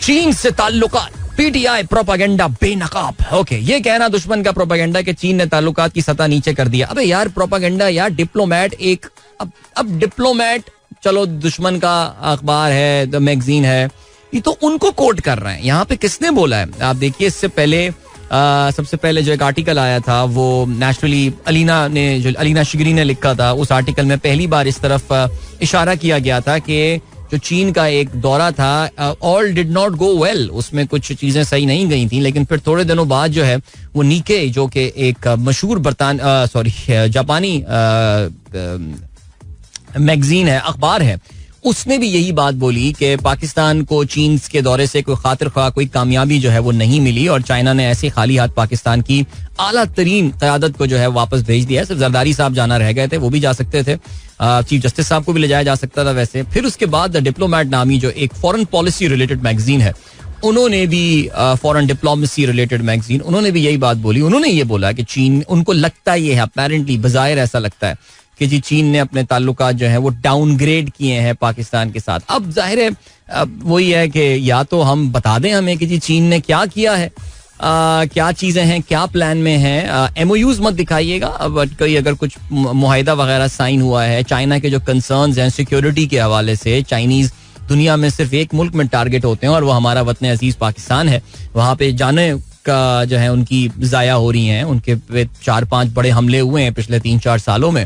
चीन से ताल्लुकात, PTI प्रोपागेंडा बेनकाब. ओके, ये कहना दुश्मन का प्रोपागेंडा कि चीन ने ताल्लुकात की सतह नीचे कर दिया. अबे यार, प्रोपागेंडा यार, डिप्लोमेट एक अब डिप्लोमेट, चलो दुश्मन का अखबार है, द मैगजीन है, ये तो उनको कोट कर रहे हैं. यहाँ पे किसने बोला है? आप देखिए, इससे पहले सबसे पहले जो एक आर्टिकल आया था वो नेचुरली अलीना शिगरी ने लिखा था. उस आर्टिकल में पहली बार इस तरफ इशारा किया गया था कि जो चीन का एक दौरा था, all did not go well, उसमें कुछ चीजें सही नहीं गई थी. लेकिन फिर थोड़े दिनों बाद जो है वो नीके, जो कि एक मशहूर जापानी मैगजीन है, अखबार है, उसने भी यही बात बोली कि पाकिस्तान को चीन के दौरे से कोई खातिर ख्वाह कोई कामयाबी जो है वो नहीं मिली और चाइना ने ऐसे खाली हाथ पाकिस्तान की आला तरीन क़यादत को जो है वापस भेज दिया. सिर्फ जरदारी साहब जाना रह गए थे, वो भी जा सकते थे. चीफ जस्टिस साहब को भी ले जाया जा सकता था वैसे. फिर उसके बाद द डिप्लोमेट नामी जो एक फॉरेन पॉलिसी रिलेटेड मैगजीन है, उन्होंने भी फॉरेन डिप्लोमेसी रिलेटेड मैगजीन, उन्होंने भी यही बात बोली. उन्होंने ये बोला कि चीन, उनको लगता ये है, अपेरेंटली बज़ाहिर ऐसा लगता है कि जी चीन ने अपने ताल्लुकात जो है वो डाउनग्रेड किए हैं पाकिस्तान के साथ. अब जाहिर है वही है कि या तो हम बता दें हमें कि जी चीन ने क्या किया है, क्या चीजें हैं, क्या प्लान में है. MOUs मत दिखाइएगा, बट कोई अगर कुछ मुआहिदा वगैरह साइन हुआ है. चाइना के जो कंसर्न्स हैं सिक्योरिटी के हवाले से, चाइनीज दुनिया में सिर्फ एक मुल्क में टारगेट होते हैं और वो हमारा वतन अजीज पाकिस्तान है. वहाँ पे जाने का जो है उनकी ज़ाया हो रही हैं, उनके 4-5 बड़े हमले हुए हैं पिछले 3-4 सालों में.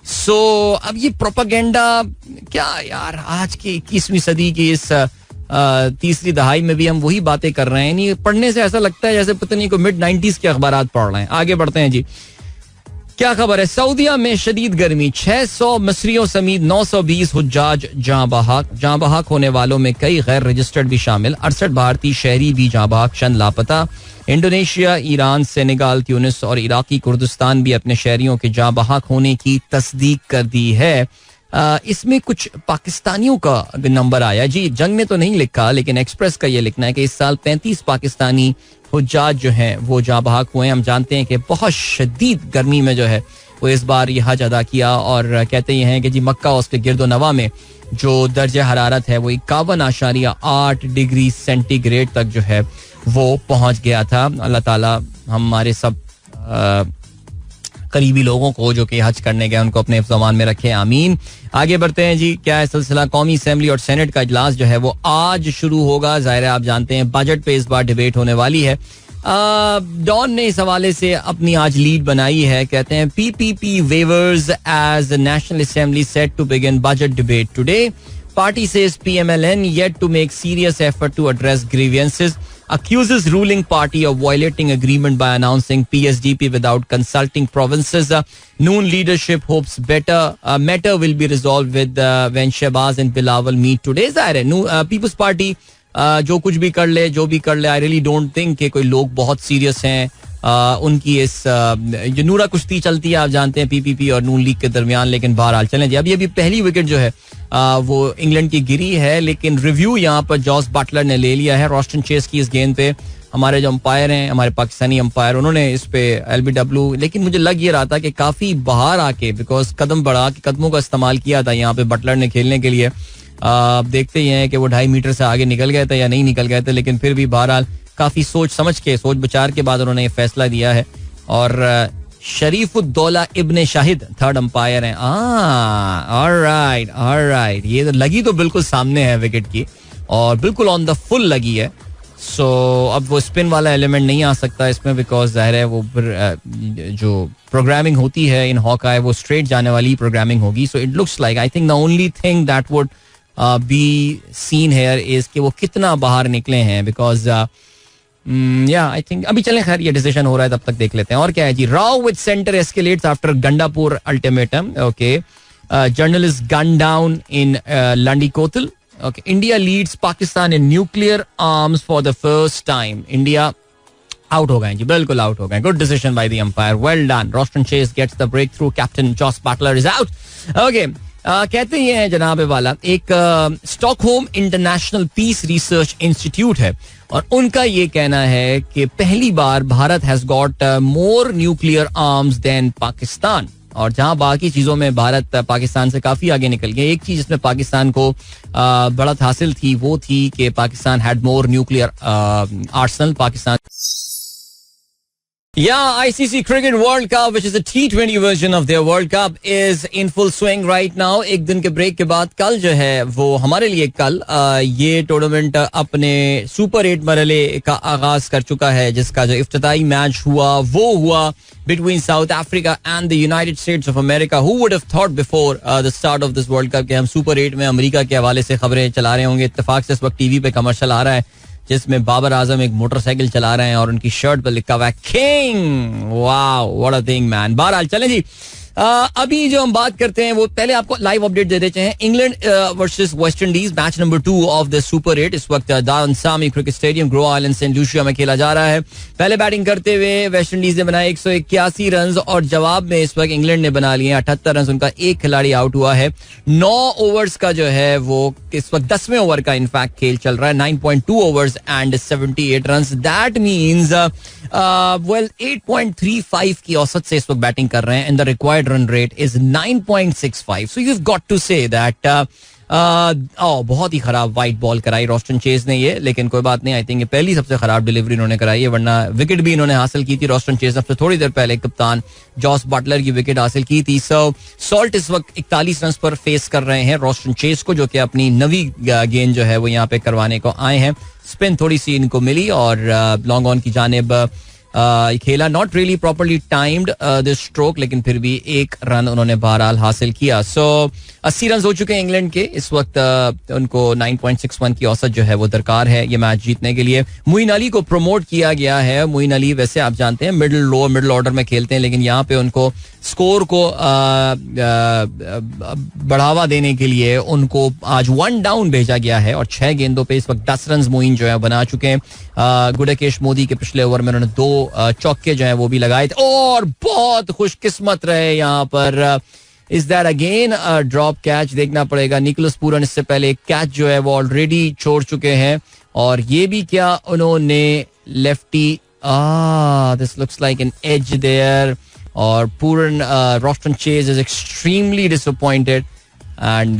सो अब ये प्रोपागेंडा क्या यार, आज की 21वीं सदी की इस तीसरी दहाई में भी हम वही बातें कर रहे हैं. नहीं, पढ़ने से ऐसा लगता है जैसे पता नहीं को मिड-90s के अखबारात पढ़ रहे हैं. आगे बढ़ते हैं जी, क्या खबर है? सऊदिया में शदीद गर्मी, 600 मिस्रियों समेत 920 हुज्जाज जाँ बहक होने वालों में कई गैर रजिस्टर्ड भी शामिल. 68 भारतीय शहरी भी जाँ बहक, चंद लापता. इंडोनेशिया, ईरान, सेनेगाल, ट्यूनिस और इराकी कुर्दिस्तान भी अपने शहरियों के जाँ बहक होने की तस्दीक कर दी है. इसमें कुछ पाकिस्तानियों का नंबर आया जी. जंग ने तो नहीं लिखा, लेकिन एक्सप्रेस का ये लिखना है कि इस साल 35 पाकिस्तानी हुज्जाज जो हैं वो जाँ बहक हुए. हम जानते हैं कि बहुत शदीद गर्मी में जो है वो इस बार ये हज अदा किया और कहते ये हैं कि जी मक्का और उसके गिरदो नवा में जो दर्ज हरारत है वो 51.8 डिग्री सेंटीग्रेड तक जो है वो पहुंच गया था. अल्लाह ताला हमारे सब करीबी लोगों को जो कि हज करने गए उनको अपने ज़मान में रखें, आमीन. आगे बढ़ते हैं जी. क्या है सिलसिला? कौमी असेंबली और सेनेट का इजलास जो है वो आज शुरू होगा. ज़ाहिर है आप जानते हैं बजट पे इस बार डिबेट होने वाली है. डॉन ने इस हवाले से अपनी आज लीड बनाई है. कहते हैं PPP waivers as the National Assembly set to begin budget debate today. Party says PMLN yet to make serious effort to address grievances. Accuses ruling party of violating agreement by announcing PSDP without consulting provinces. Noon leadership hopes matter will be resolved with when Shehbaz and Bilawal meet today. ज़ाहिर है People's Party जो कुछ भी कर ले, जो भी कर ले, आई रियली डोंट थिंक कि कोई लोग बहुत सीरियस हैं. उनकी इस जो नूरा कुश्ती चलती है आप जानते हैं PPP और नून लीग के दरमियान. लेकिन बहरहाल चलें जी. अभी पहली विकेट जो है वो इंग्लैंड की गिरी है, लेकिन रिव्यू यहाँ पर जॉस बटलर ने ले लिया है. रोस्टन चेस की इस गेंद पे हमारे जो अंपायर हैं, हमारे पाकिस्तानी अंपायर, उन्होंने इस पे LBW, लेकिन मुझे लग ये रहा था कि काफी बाहर आके, बिकॉज कदम बढ़ा के कदमों का इस्तेमाल किया था यहाँ पे बटलर ने खेलने के लिए. देखते ही हैं कि वो 2.5 मीटर से आगे निकल गए थे या नहीं निकल गए थे, लेकिन फिर भी बहरहाल काफी सोच विचार के बाद उन्होंने ये फैसला दिया है. और शरीफुद्दौला इब्ने शाहिद थर्ड अंपायर हैं. ऑलराइट, ये तो लगी तो बिल्कुल सामने है विकेट की और बिल्कुल ऑन द फुल लगी है. सो अब वो स्पिन वाला एलिमेंट नहीं आ सकता इसमें, बिकॉज जाहिर है वो जो प्रोग्रामिंग होती है इन हॉकाई वो स्ट्रेट जाने वाली प्रोग्रामिंग होगी. So it looks like, I think the only thing that would be seen here is कि वो कितना बाहर निकले हैं, बिकॉज आई थिंक अभी चलें. खैर ये डिसीजन हो रहा है, तब तक देख लेते हैं. और क्या है जी? Row with centre escalates after Gandapur ultimatum. Okay, journalist gun down in Landi Kotal. Okay, India leads Pakistan in nuclear arms for the first time. India out हो गए जी, बिल्कुल आउट हो गए. Good decision by the umpire. Well done. Roston Chase gets the breakthrough. Captain Joss Butler is out. Okay. कहते हैं जनाब वाला एक Stockholm International Peace Research Institute है और उनका ये कहना है कि पहली बार Bharat has got more nuclear arms than Pakistan. और जहां बाकी चीजों में भारत पाकिस्तान से काफी आगे निकल गया, एक चीज जिसमें पाकिस्तान को बढ़त हासिल थी वो थी कि Pakistan had more nuclear Arsenal. Pakistan ICC Cricket World Cup, which is a T20 version of their World Cup, is in full swing right now. एक दिन के ब्रेक के बाद कल जो है वो हमारे लिए कल ये टूर्नामेंट अपने सुपर 8 मरहले का आगाज कर चुका है, जिसका जो इफ्तिताई मैच हुआ वो हुआ between South Africa and the United States of America. Who would have thought before the start of this World Cup कि हम सुपर 8 में अमेरिका के हवाले से खबरें चला रहे होंगे. इत्तेफाक से इस वक्त टीवी पे कमर्शियल आ रहा है जिसमें बाबर आजम एक मोटरसाइकिल चला रहे हैं और उनकी शर्ट पर लिखा हुआ है king. Wow, what a thing man. बहरहाल चलें जी. अभी जो हम बात करते हैं वो पहले आपको लाइव अपडेट दे देते हैं. England versus West Indies match number 2 of the super 8 इस वक्त Daren Sammy cricket stadium Gros आइलैंड सेंट लूसिया में खेला जा रहा है. पहले बैटिंग करते हुए वेस्ट इंडीज ने बनाए 181 रन और जवाब में इस वक्त इंग्लैंड ने बना लिए 78 रन. उनका एक खिलाड़ी आउट हुआ है. 9 ओवर्स का जो है वो इस वक्त 10वें ओवर का इनफैक्ट खेल चल रहा है. 9.2 overs and 78 run. That means 8.35 की औसत से इस वक्त बैटिंग कर रहे हैं and the required run rate is 9.65. So you've got to say that बहुत ही खराब वाइट बॉल कराई रोस्टन चेज ने ये, लेकिन कोई बात नहीं. आई थिंक ये पहली सबसे खराब डिलीवरी इन्होंने कराई है, वरना विकेट भी इन्होंने हासिल की थी. रोस्टन चेज ने थोड़ी देर पहले कप्तान जॉस बटलर की विकेट हासिल की थी. सो सॉल्ट इस वक्त 41 रन पर फेस कर रहे हैं रोस्टन चेज को, जो कि अपनी नवी गेंद जो है वो यहाँ पे करवाने को आए हैं. स्पिन थोड़ी सी इनको मिली और लॉन्ग ऑन की जानिब खेला. Not really properly timed this stroke, लेकिन फिर भी 1 रन उन्होंने बहरहाल हासिल किया. सो 80 रन हो चुके हैं इंग्लैंड के इस वक्त. उनको 9.61 की औसत जो है वो दरकार है ये मैच जीतने के लिए. मोइन अली को प्रमोट किया गया है. मोइन अली वैसे आप जानते हैं मिडिल ऑर्डर में खेलते हैं, लेकिन यहाँ पे उनको स्कोर को बढ़ावा देने के लिए उनको आज 1 डाउन भेजा गया है और 6 गेंदों पे इस वक्त 10 रन मोइन जो है बना चुके हैं. गुडकेश मोदी के पिछले ओवर में उन्होंने 2 चौके जो है वो भी लगाए थे और बहुत खुशकिस्मत रहे यहाँ पर. Is that again drop catch? देखना पड़ेगा. निकोलस पूरन इससे पहले एक कैच जो है वो ऑलरेडी छोड़ चुके हैं और ये भी क्या उन्होंने lefty. This looks like an edge there. और Pooran Roston Chase is extremely disappointed and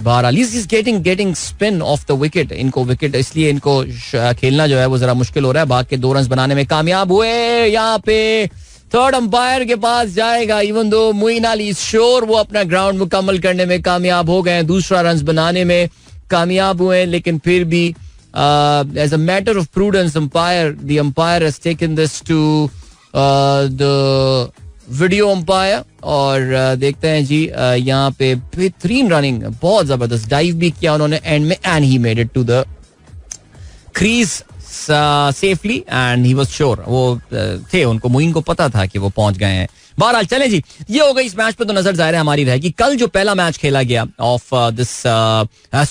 बहरहाल is getting spin off the wicket. इनको विकेट इसलिए इनको खेलना जो है वो जरा मुश्किल हो रहा है. भाग के 2 रन बनाने में कामयाब हुए. यहाँ पे थर्ड अंपायर के पास जाएगा. Even though Moin Ali sure वो अपना ग्राउंड मुकम्मल करने में कामयाब हो गए, दूसरा रन बनाने में कामयाब हुए, लेकिन फिर भी as a matter of prudence the umpire has taken this to the video umpire. और देखते हैं जी, यहाँ पे बेहतरीन रनिंग, बहुत जबरदस्त डाइव भी किया उन्होंने एंड में, and he made it to the crease safely and he was sure. वो थे, उनको मोइन को पता था कि वो पहुंच गए हैं. बहरहाल चलें जी, ये हो गई इस मैच पे. तो नजर जाहिर है हमारी रहेगी. कल जो पहला मैच खेला गया ऑफ दिस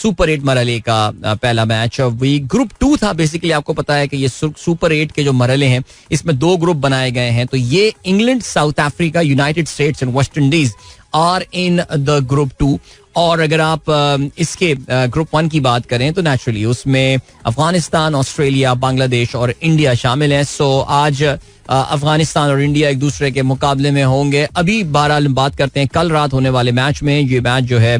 सुपर 8 मरहले का पहला मैच, वी ग्रुप 2 था. बेसिकली आपको पता है कि ये सुपर 8 के जो मरहले हैं इसमें 2 ग्रुप बनाए गए हैं. तो ये England, South Africa, United States and West Indies are in the group 2. और अगर आप इसके ग्रुप 1 की बात करें तो नेचुरली उसमें अफगानिस्तान, ऑस्ट्रेलिया, बांग्लादेश और इंडिया शामिल हैं. सो आज अफगानिस्तान और इंडिया एक दूसरे के मुकाबले में होंगे. अभी बहरहाल बात करते हैं कल रात होने वाले मैच में. ये मैच जो है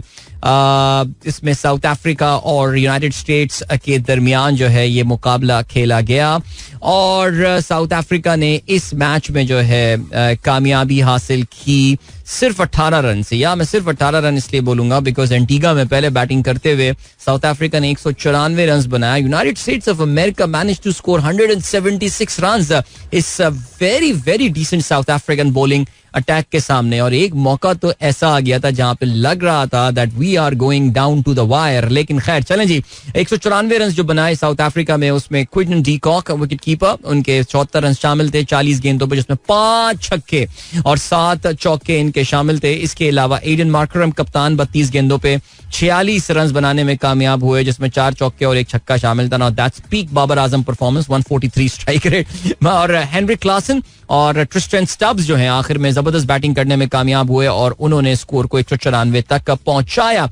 इसमें साउथ अफ्रीका और यूनाइटेड स्टेट्स के दरमियान जो है ये मुकाबला खेला गया और साउथ अफ्रीका ने इस मैच में जो है कामयाबी हासिल की सिर्फ 18 रन से. या मैं सिर्फ 18 रन इसलिए बोलूंगा बिकॉज एंटीगा में पहले बैटिंग करते हुए साउथ अफ्रीका ने 194 रन बनाया. United States of America manage to score 176 run. It's a very very decent South African bowling attack के सामने. और एक मौका तो ऐसा आ गया था जहां पे लग रहा था that we are going down to the wire. लेकिन खैर चलें जी, 194 रन जो बनाए साउथ अफ्रीका में, उसमें Quinton de Kock wicket keeper, उनके 74 रन शामिल थे 40 गेंदों पर, जिसमें 5 छक्के और 7 चौके इनके शामिल थे. इसके अलावा एडन मार्करम कप्तान 32 गेंदों पे 46 रन बनाने में कामयाब हुए, जिसमें 4 चौके और 1 छक्का शामिल था. Now that's peak Babar Azam performance, 143 strike rate. और हेनरी क्लासन और ट्रिस्टन स्टब्स जो हैं आखिर में जबरदस्त बैटिंग करने में कामयाब हुए और उन्होंने स्कोर को 194 तक पहुंचाया.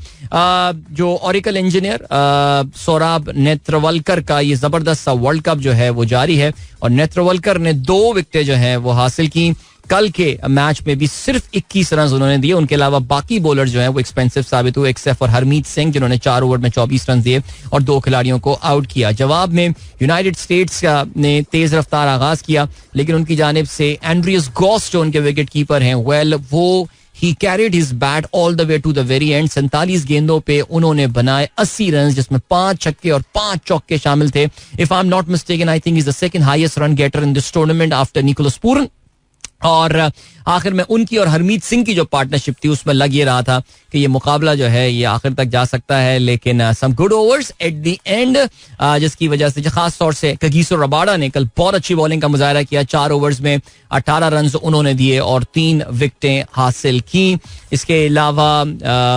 जो ऑरिकल इंजीनियर सौरभ नेत्रवलकर का ये जबरदस्त सा वर्ल्ड कप जो है वो जारी है और नेत्रवलकर ने 2 विकेटें जो है वो हासिल की. कल के मैच में भी सिर्फ 21 रन उन्होंने दिए. उनके अलावा बाकी बॉलर जो हैं वो एक्सपेंसिव साबित हुए, एक्सेप्ट फॉर हरमीत सिंह जिन्होंने 4 ओवर में 24 रन दिए और 2 खिलाड़ियों को आउट किया. जवाब में यूनाइटेड स्टेट्स ने तेज रफ्तार आगाज किया, लेकिन उनकी जानिब से एंड्रियस गॉस जो उनके विकेट कीपर हैं, वेल वो he carried his bat all the way to the very end. 47 गेंदों पे उन्होंने बनाए 80 रन, जिसमें 5 छक्के और 5 चौके शामिल थे. If I am not mistaken, I think is the second highest run getter in this tournament after Nicholas Pooran. और आखिर में उनकी और हरमीत सिंह की जो पार्टनरशिप थी उसमें लग ये रहा था कि ये मुकाबला जो है ये आखिर तक जा सकता है, लेकिन some good overs at the end, जिसकी वजह से खास तौर से कगिसो रबाडा ने कल बहुत अच्छी बॉलिंग का मुजाहरा किया. 4 ओवर्स में 18 रन उन्होंने दिए और 3 विकेटें हासिल की. इसके अलावा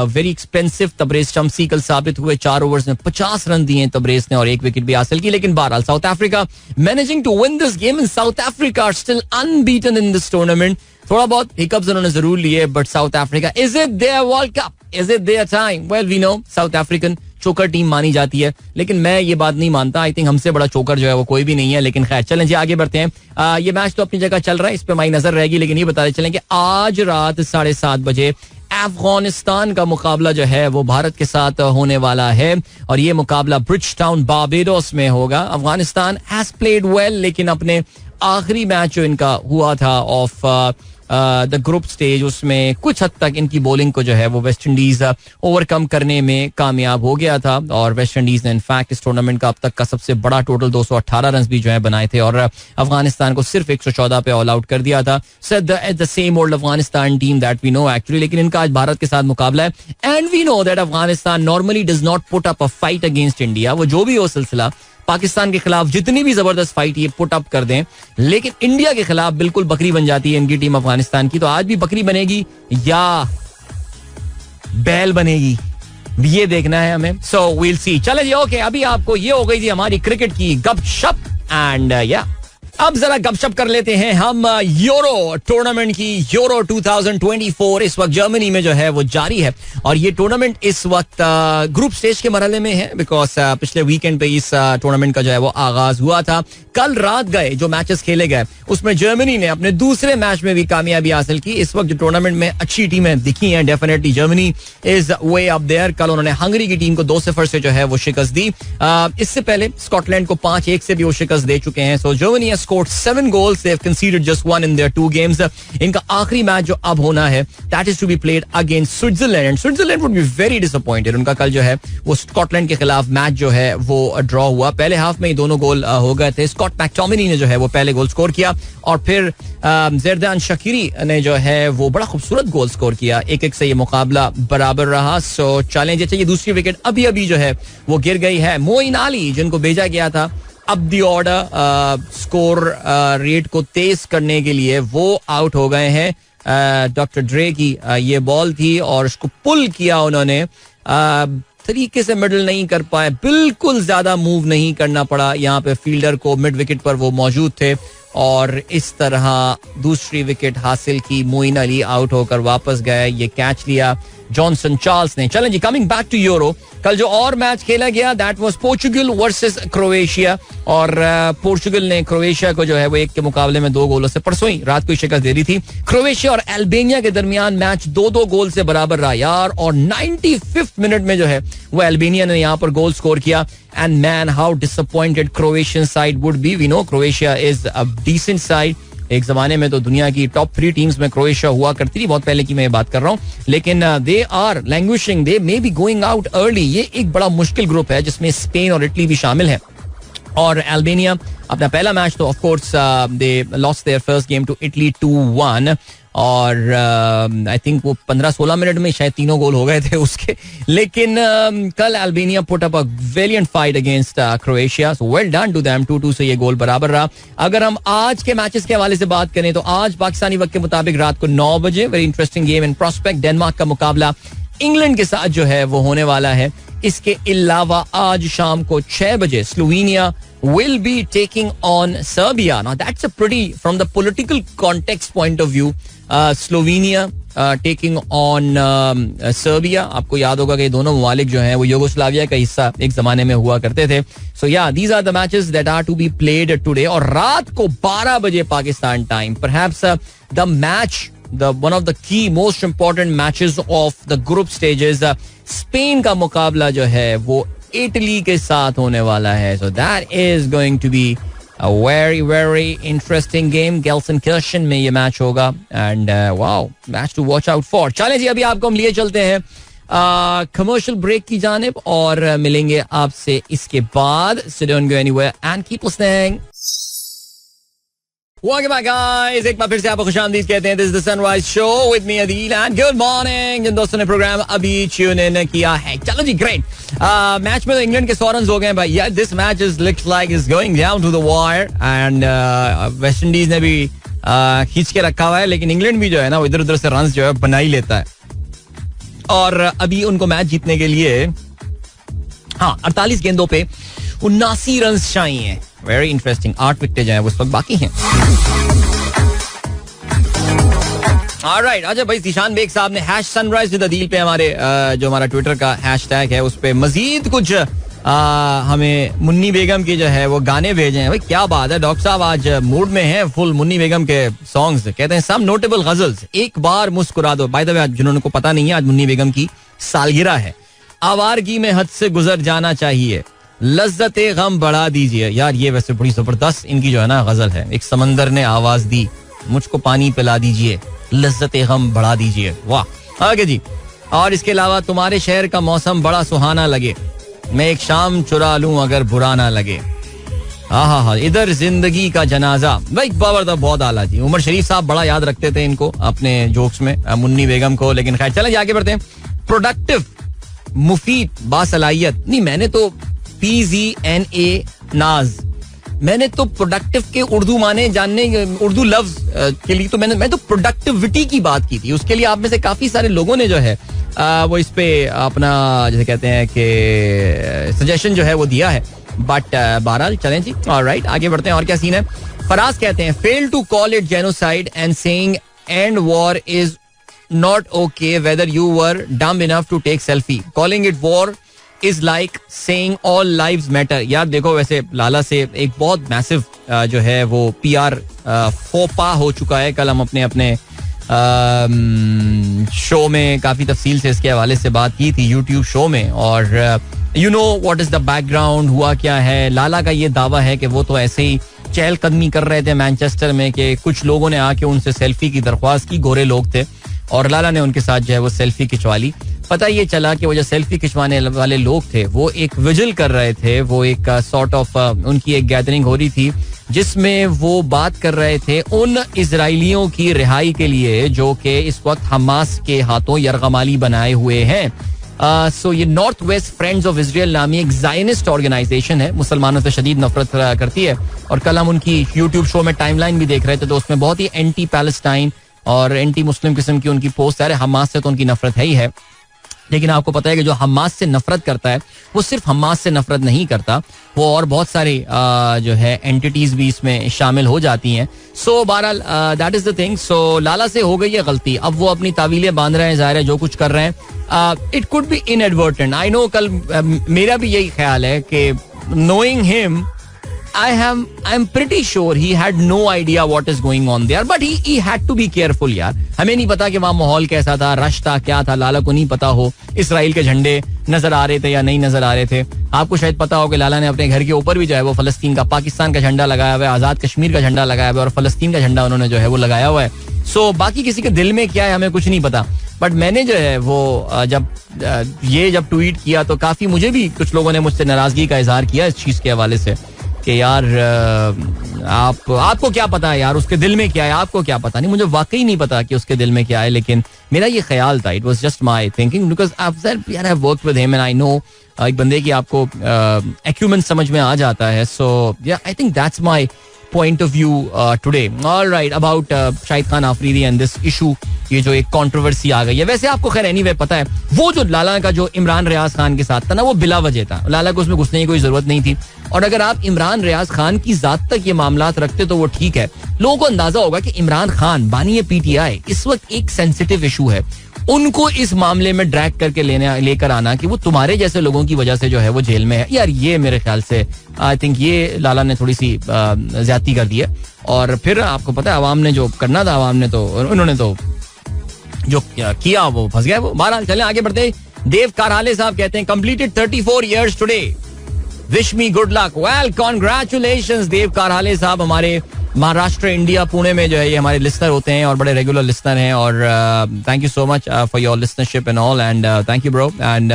वेरी एक्सपेंसिव तबरेज शमसी कल साबित हुए. 4 ओवर्स में 50 रन दिए तबरेज ने और 1 विकेट भी हासिल की. लेकिन बहरहाल South Africa managing to win this game and South Africa are still unbeaten in this tournament. थोड़ा बहुत हिकअप्स उन्होंने जरूर लिए, but South Africa, is it their world cup, is it their time? Well we know South African choker team मानी जाती है, लेकिन मैं ये बात नहीं मानता. आई थिंक हमसे बड़ा चोकर जो है वो कोई भी नहीं है. लेकिन खैर चलें जी, आगे बढ़ते हैं. ये मैच तो अपनी जगह चल रहा है, इस पे हमारी नजर रहेगी, लेकिन ये बताते चलें कि आज रात 7:30 बजे अफगानिस्तान का मुकाबला जो है वो भारत के साथ होने वाला है और ये मुकाबला ब्रिज टाउन बारबेडोस में होगा. अफगानिस्तान हैज प्लेड वेल, लेकिन अपने आखिरी मैच जो इनका हुआ था ऑफ द ग्रुप स्टेज, उसमें कुछ हद तक इनकी बॉलिंग को जो है वो वेस्ट इंडीज ओवरकम करने में कामयाब हो गया था. और वेस्ट इंडीज ने इनफैक्ट इस टूर्नामेंट का अब तक का सबसे बड़ा टोटल 218 रन भी जो है बनाए थे और अफगानिस्तान को सिर्फ 114 पे ऑल आउट कर दिया था. The same old Afghanistan team that we know actually. लेकिन इनका आज भारत के साथ मुकाबला है and we know that Afghanistan normally does not put up a fight against India. वो जो भी हो सिलसिला, पाकिस्तान के खिलाफ जितनी भी जबरदस्त फाइट ये पुट अप कर दें, लेकिन इंडिया के खिलाफ बिल्कुल बकरी बन जाती है इनकी टीम अफगानिस्तान की. तो आज भी बकरी बनेगी या बैल बनेगी, ये देखना है हमें. सो वील सी. चले जी, ओके, अभी आपको ये हो गई थी हमारी क्रिकेट की गपशप एंड या अब जरा गपशप कर लेते हैं हम यूरो टूर्नामेंट की. यूरो 2024 इस वक्त जर्मनी में जो है वो जारी है और ये टूर्नामेंट इस वक्त ग्रुप स्टेज के मरहले में है बिकॉज पिछले वीकेंड पे इस टूर्नामेंट का जो है वो आगाज हुआ था. कल रात गए जो मैचेस खेले गए उसमें जर्मनी ने अपने दूसरे मैच में भी कामयाबी हासिल की. इस वक्त जो टूर्नामेंट में अच्छी टीमें दिखी हैं, definitely Germany is way up there. कल उन्होंने हंगरी की टीम को 2-0 से जो है वो शिकस्त दी. इससे पहले स्कॉटलैंड को 5-1 से भी वो शिकस्त दे चुके हैं. सो Germany scored 7 goals. They have conceded just 1 in their 2 games. इनका आखिरी मैच जो अब होना है, that is to be played against Switzerland. And Switzerland would be very disappointed. उनका कल जो है वो स्कॉटलैंड के खिलाफ मैच जो है वो ड्रॉ हुआ. पहले हाफ में ही दोनों गोल हो गए थे. स्कॉट मैकटोमिनी ने जो है वो पहले गोल स्कोर किया और फिर ज़ेरदान शकीरी ने जो है वो बड़ा खूबसूरत गोल स्कोर किया. 1-1 से ये मुकाबला बराबर रहा. सो चैलेंज ये दूसरी विकेट अभी जो है वो गिर गई है. मोइन अली जिनको भेजा गया था अब दी ऑर्डर स्कोर रेट को तेज करने के लिए, वो आउट हो गए हैं. डॉक्टर ड्रे की ये बॉल थी और उसको पुल किया उन्होंने. तरीके से मिडल नहीं कर पाए, बिल्कुल ज्यादा मूव नहीं करना पड़ा यहाँ पे फील्डर को. मिड विकेट पर वो मौजूद थे और इस तरह दूसरी विकेट हासिल की. मोइन अली आउट होकर वापस गए. ये कैच लिया जॉनसन चार्ल्स ने. चलें जी, कमिंग बैक टू यूरो. कल जो और मैच खेला गया that was Portugal versus Croatia और पोर्चुगल ने क्रोएशिया को जो है वो 1 के मुकाबले में 2 गोलों से परसों ही रात को ही शिकस्त दे दी थी. क्रोएशिया और अल्बानिया के दरमियान मैच 2-2 गोल से बराबर रहा यार. और 95th मिनट में जो है वो अल्बानिया ने यहाँ पर गोल स्कोर किया. And man how disappointed Croatian side would be. We know Croatia is a decent side. एक जमाने में तो दुनिया की टॉप 3 टीम्स में क्रोएशिया हुआ करती थी. बहुत पहले की मैं बात कर रहा हूँ. लेकिन they are languishing, they may be going out early. ये एक बड़ा मुश्किल ग्रुप है जिसमें स्पेन और इटली भी शामिल है. और अल्बानिया अपना पहला मैच तो of course they lost their first game to Italy 2-1 और आई थिंक वो 15-16 मिनट में शायद 3 गोल हो गए थे उसके. लेकिन कल Albania put up a valiant fight against Croatia. So well done to them. 2-2 से ये गोल बराबर रहा. अगर हम आज के मैचेस के हवाले से बात करें तो आज पाकिस्तानी वक्त के मुताबिक रात को 9 बजे very interesting game in prospect. Denmark का मुकाबला इंग्लैंड के साथ जो है वो होने वाला है. इसके अलावा आज शाम को 6 बजे Slovenia will be taking on Serbia. Now that's a pretty, from the political context point of view, Slovenia taking on Serbia. आपको याद होगा कि दोनों ममालिक जो हैं वो यूगोस्लाविया का हिस्सा एक जमाने में हुआ करते थे. So yeah, these are the matches that are to be played today. और रात को 12 बजे Pakistan time, perhaps the match, one of the key most important matches of the group stages, Spain का मुकाबला जो है वो इटली के साथ होने वाला है. So that is going to be a very very interesting game. Gelsenkirchen में ये मैच होगा and wow, match to watch out for. चलें जी, अभी आपको हम लिए चलते हैं कमर्शियल ब्रेक की जानिब और मिलेंगे आपसे इसके बाद. So don't go anywhere and keep listening. Welcome back guys, एक बार फिर से आपको खुशामदीद कहते हैं. This is the Sunrise Show with me Adil and good morning. जिन दोस्तों ने प्रोग्राम अभी ट्यून इन किया है, चलो जी ग्रेट. मैच में तो इंग्लैंड के 100 रन हो गए भाई. यार this match is looks like is going down to the wire and West Indies ने भी खींच के रखा हुआ है. लेकिन इंग्लैंड भी जो है ना वो इधर उधर से रन जो है बना ही लेता है. और अभी उनको मैच जीतने के लिए 48 गेंदों पे 79 रन चाहिए. Very interesting. 8 विकेटें जो है वो इस वक्त बाकी हैं. ऑलराइट, अच्छा भाई, जीशान बेग साहब ने #sunrise with Adil पे हमारे जो हमारा ट्विटर का हैशटैग है उस पे मजीद कुछ हमें मुन्नी बेगम के जो है वो गाने भेजे हैं. भाई क्या बात है, डॉक्टर साहब आज मूड में हैं फुल मुन्नी बेगम के सॉन्ग्स. कहते हैं सम नोटेबल गजल्स, एक बार मुस्कुरा दो. बाय द वे, आज जिन्होंने को पता नहीं है, आज मुन्नी बेगम की सालगिरह है. आवारगी में हद से गुजर जाना चाहिए, लज्जते गम बढ़ा दीजिए. यार ये वैसे बड़ी जबरदस्त इनकी जो है ना गजल है. एक समंदर ने आवाज दी, मुझको पानी पिला दीजिए, लज्जते गम बढ़ा दीजिए. वाह. आगे जी. और इसके अलावा तुम्हारे शहर का मौसम बड़ा सुहाना लगे, मैं एक शाम चुरा लूं अगर बुरा ना लगे. हाँ, इधर जिंदगी का जनाजा. भाई बाबर बहुत आला जी. उमर शरीफ साहब बड़ा याद रखते थे इनको अपने जोक्स में, मुन्नी बेगम को. लेकिन खैर चलें आगे बढ़ते हैं. प्रोडक्टिव, मुफीद, बासलाहियत. नहीं, मैंने तो PZNA नाज, मैंने तो प्रोडक्टिव के उर्दू माने जानने, उर्दू लफ्ज के लिए तो मैं तो प्रोडक्टिविटी की बात की थी. उसके लिए आप में से काफी सारे लोगों ने जो है वो इस पे अपना जैसे कहते हैं कि सजेशन जो है वो दिया है. बट बहरहाल चलें जी. ऑलराइट, आगे बढ़ते हैं. और क्या सीन है. फराज कहते हैं fail to call it genocide and saying end war is not okay whether you were dumb enough to take selfie. Calling it war is like saying all lives matter. यार देखो, वैसे लाला से एक बहुत मैसिव जो है वो PR फोपा हो चुका है. कल हम अपने शो में काफी तफसील से इसके हवाले से बात की थी YouTube शो में. और you know what is the background, हुआ क्या है. लाला का ये दावा है कि वो तो ऐसे ही चहलकदमी कर रहे थे मैनचेस्टर में कि कुछ लोगों ने आके उनसे सेल्फी की दरख्वास्त की, गोरे लोग थे, और लाला ने उनके साथ जो है वो सेल्फी खिंचवा ली. पता ये चला कि वो जो सेल्फी खिंचवाने वाले लोग थे वो एक विजिल कर रहे थे, वो एक सॉर्ट ऑफ उनकी एक गैदरिंग हो रही थी जिसमें वो बात कर रहे थे उन इजराइलियों की रिहाई के लिए जो कि इस वक्त हमास के हाथों यरगमाली बनाए हुए हैं. सो ये north west friends of Israel नामी एक जायनिस्ट ऑर्गेनाइजेशन है, मुसलमानों से शदीद नफरत करती है. और कल हम उनकी यूट्यूब शो में टाइमलाइन भी देख रहे थे तो उसमें बहुत ही एंटी पैलेस्टाइन और एंटी मुस्लिम किस्म की उनकी पोस्ट है. हमास से तो उनकी नफरत है ही है, लेकिन आपको पता है कि जो हमास से नफरत करता है वो सिर्फ हमास से नफरत नहीं करता, वो और बहुत सारी जो है एंटिटीज भी इसमें शामिल हो जाती हैं. सो बहरहाल दैट इज द थिंग. सो लाला से हो गई है गलती, अब वो अपनी तावीलें बांध रहे हैं, जाहिर है जो कुछ कर रहे हैं it could be inadvertent. I know कल मेरा भी यही ख्याल है कि knowing him I am pretty sure he had no idea what is going on there, but he had to be careful यार. हमें नहीं पता कि वहाँ माहौल कैसा था, रश था, क्या था, लाला को नहीं पता हो इसराइल के झंडे नजर आ रहे थे या नहीं नजर आ रहे थे. आपको शायद पता हो कि लाला ने अपने घर के ऊपर भी जो है वो फलस्तीन का, पाकिस्तान का झंडा लगाया हुआ है, आजाद कश्मीर का झंडा लगाया हुआ है और फलस्तीन का झंडा उन्होंने जो है वो लगाया हुआ है. सो बाकी किसी के दिल में क्या है हमें कुछ नहीं पता, बट मैंने जो है वो जब ट्वीट किया तो काफी मुझे भी कुछ लोगों ने मुझसे नाराजगी का इजहार किया इस चीज के हवाले से कि यार आपको क्या पता है यार उसके दिल में क्या है, आपको क्या पता. नहीं, मुझे वाकई नहीं पता कि उसके दिल में क्या है, लेकिन मेरा ये ख्याल था. It was just my thinking because I have worked with him and I know एक बंदे की आपको एक्यूमेंट समझ में आ जाता है. सो yeah I think that's my point of view today. Alright, about Shahid Khan Afridi and this issue, ये जो एक कंट्रोवर्सी आ गई है. वैसे आपको खैर एनीवे पता है वो जो लाला का जो इमरान रियाज खान के साथ था ना, वो बिला वजह था. लाला को उसमें घुसने की कोई जरूरत नहीं थी. और अगर आप इमरान रियाज खान की जात तक ये मामलात रखते तो वो ठीक है. लोगों को अंदाजा होगा कि इमरान खान बानी पीटीआई इस वक्त एक सेंसिटिव इशू है. उनको इस मामले में ड्रैग करके लेकर आना कि वो तुम्हारे जैसे लोगों की वजह से जो है वो जेल में है, यार ये मेरे ख्याल से आई थिंक ये लाला ने थोड़ी सी ज्यादती कर दी है. और फिर आपको पता है अवाम ने जो करना था, अवाम ने तो उन्होंने तो जो किया वो फंस गया. वो बहरहाल चले आगे बढ़ते. देव कारहाले साहब कहते हैं completed 34 years today, wish me good luck. Well congratulations Dev Karhale साहब. हमारे महाराष्ट्र इंडिया पुणे में जो है ये हमारे लिसनर होते हैं और बड़े रेगुलर लिसनर हैं. और thank you so much for your listenership and all, and thank you bro and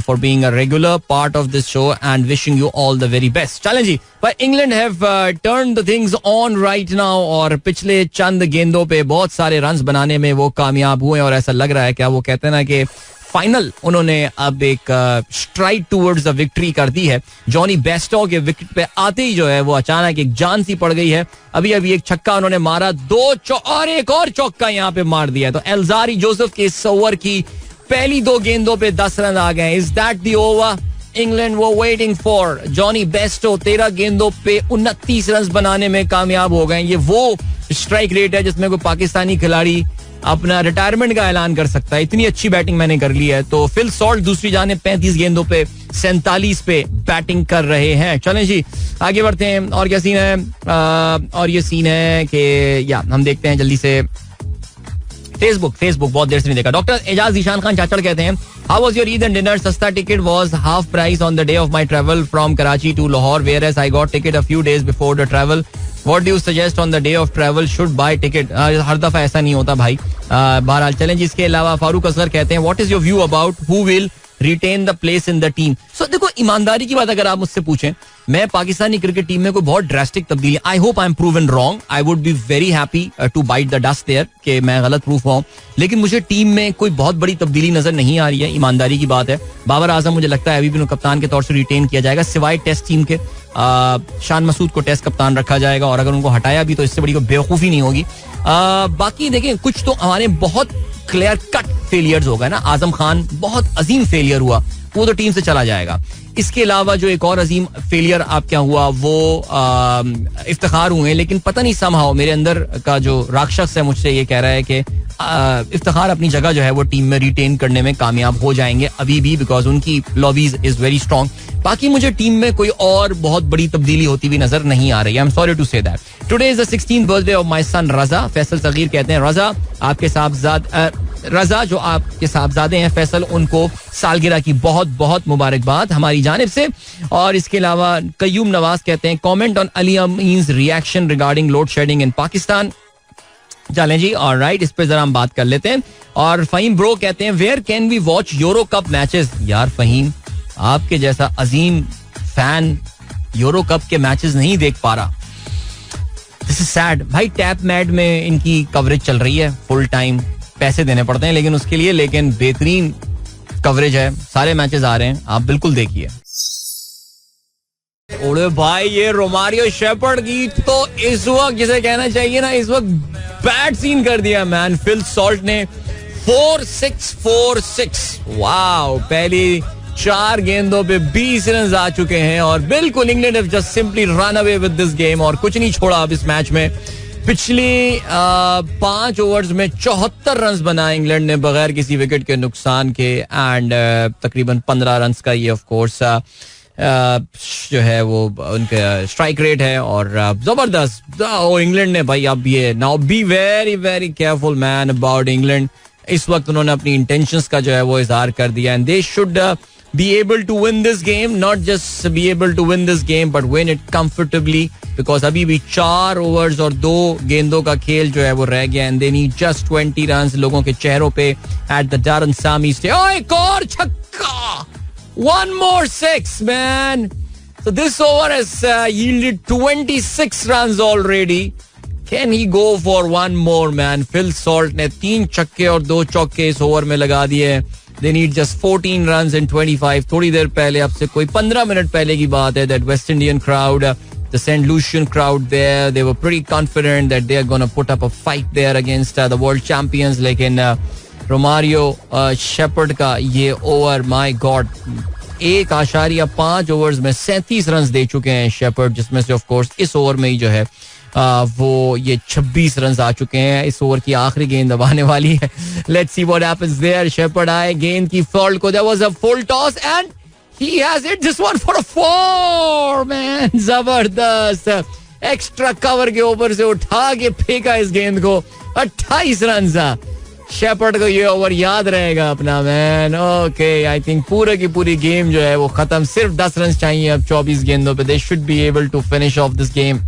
for being a regular part of this show and wishing you all the very best. चलें जी, but England have turned the things on right now और पिछले चंद गेंदों पे बहुत सारे runs बनाने में वो कामयाब हुए और ऐसा लग रहा है क्या वो कहते हैं ना कि फाइनल उन्होंने अब एक स्ट्राइड टूवर्ड्स द विक्ट्री कर दी है. जॉनी बेस्टो के विकेट पे आते ही जो है वो अचानक एक जान सी पड़ गई है. अभी एक छक्का उन्होंने मारा, और एक और चौका यहाँ पे मार दिया. तो एल्जारी जोसेफ के इस ओवर की पहली 2 गेंदों पे 10 रन आ गए. Is that the over England वो वेटिंग फॉर? जॉनी बेस्टो 13 गेंदों पे 29 रन बनाने में कामयाब हो गए. ये वो स्ट्राइक रेट है जिसमें कोई पाकिस्तानी खिलाड़ी अपना रिटायरमेंट का ऐलान कर सकता है. इतनी अच्छी बैटिंग मैंने कर ली है. तो फिल सॉल्ट दूसरी जाने 35 गेंदों पे 47 पे बैटिंग कर रहे हैं. चलें जी आगे बढ़ते हैं. और क्या सीन है? और ये सीन है कि या हम देखते हैं जल्दी से फेसबुक बहुत देर से नहीं देखा. डॉक्टर एजाज जीशान खान चाचड़ कहते हैं how was your Eid and dinner? सस्ता ticket was half price on the day of my travel from Karachi to Lahore, whereas I got ticket a few days before the travel. What do you suggest on the day of travel? Should buy ticket? हर दफा ऐसा नहीं होता भाई. बहरहाल चलें जी. इसके अलावा फारूक असगर कहते हैं what is your view about who will retain the place in the team? So देखो, ईमानदारी की बात अगर आप मुझसे पूछें, मैं पाकिस्तानी क्रिकेट टीम में कोई बहुत ड्रास्टिक तब्दीली, I hope I am proven wrong, I would be very happy to bite the dust there कि मैं गलत प्रूफ हुआ हूं, लेकिन मुझे टीम में कोई बहुत बड़ी तब्दीली नजर नहीं आ रही है. ईमानदारी की बात है. बाबर आजम मुझे लगता है अभी भी कप्तान के तौर से रिटेन किया जाएगा, सिवाय टेस्ट टीम के. शान मसूद को टेस्ट कप्तान रखा जाएगा और अगर उनको हटाया भी तो इससे बड़ी कोई बेवकूफ़ी नहीं होगी. बाकी देखें, कुछ तो हमारे बहुत क्लियर कट फेलियर्स हो गए ना. आजम खान बहुत अजीम फेलियर हुआ, वो तो टीम से चला जाएगा. इसके अलावा जो एक और अजीम फेलियर आप क्या हुआ वो इफ्तिखार हुए, लेकिन पता नहीं समहाउ मेरे अंदर का जो राक्षस है मुझसे ये कह रहा है कि इफ्तिखार अपनी जगह जो है वो टीम में रिटेन करने में कामयाब हो जाएंगे अभी भी, बिकॉज उनकी लॉबीज इज वेरी स्ट्रॉन्ग. बाकी मुझे टीम में कोई और बहुत बड़ी तब्दीली होती हुई नजर नहीं आ रही. I am sorry to say that. Today is the 16th birthday of my son Raza. Faisal Sagheer कहते हैं रजा आपके साहबजाद रजा जो आपके साहबजादे हैं फैसल, उनको सालगिरह की बहुत बहुत मुबारकबाद हमारी जानिब से. और इसके अलावा कयूम नवाज कहते हैं comment on Ali Amin's reaction regarding load shedding in Pakistan. चलें जी, ऑलराइट, इस पे जरा हम बात कर लेते हैं. और फहीम ब्रो कहते हैं where can we watch Euro cup matches. यार फहीम, आपके जैसा अजीम फैन यूरो कप के मैचेस नहीं देख पा रहा. दिस इज सैड भाई. टैप मैड में इनकी कवरेज चल रही है फुल टाइम, पैसे देने पड़ते हैं लेकिन उसके लिए, लेकिन बेहतरीन कवरेज है, सारे मैचेस आ रहे हैं, आप बिल्कुल देखिए. ओरे भाई, ये रोमारियो शेपर्ड की तो इस वक्त जिसे कहना चाहिए ना, इस वक्त बैड सीन कर दिया मैन. फिल सॉल्ट ने 4-6. वाओ, पहली 4 गेंदों पे 20 रन आ चुके हैं और बिल्कुल England have just simply run away with this game और कुछ नहीं छोड़ा अब इस मैच में. पिछली 5 ओवर्स में 74 रन बनाए इंग्लैंड ने बगैर किसी विकेट के नुकसान के. एंड तकरीबन 15 रन का ये ऑफ कोर्स जो है वो उनका स्ट्राइक रेट है. और जबरदस्त इंग्लैंड ने भाई. अब ये now be very very careful man about England. इस वक्त उन्होंने अपनी इंटेंशंस का जो है वो इजहार कर दिया. And they should be able to win this game, not just be able to win this game but win it comfortably, because अभी भी 4 ओवर्स और 2 गेंदों का खेल जो है वो रह गया. and they need just 20 runs. लोगों के चेहरों पे at the Darren Sammy stay. Oh, एक और छक्का, 1 more 6 man. So this over has yielded 26 runs already. Can he go for one more man? Phil Salt ने 3 छक्के और 2 चौके इस ओवर में लगा दिए. They need just 14 runs in 25. थोड़ी देर पहले, अब से कोई 15 मिनट पहले की बात है, that West Indian crowd, the St. Lucian crowd there, they were pretty confident that they are going to put up a fight there against the world champions. लेकिन रोमारियो शेपर्ड का ये ओवर, my God, 1.5 ओवर्स में 37 run दे चुके हैं shepherd, जिसमें से of course इस over में ही जो है वो ये 26 रन आ चुके हैं. इस ओवर की आखिरी गेंद अब आने वाली है. Let's see what happens there. Shepherd आए गेंद की फॉल्ट को, there was a full toss and he has hit this one for a 4 man. जबरदस्त, एक्स्ट्रा कवर के ऊपर से उठा के फेंका इस गेंद को. 28 रन. शेपर्ड को ये ओवर याद रहेगा अपना मैन. ओके, आई थिंक पूरे की पूरी गेम जो है वो खत्म. सिर्फ 10 रन चाहिए अब 24 गेंदों पे. They should be able to finish off this game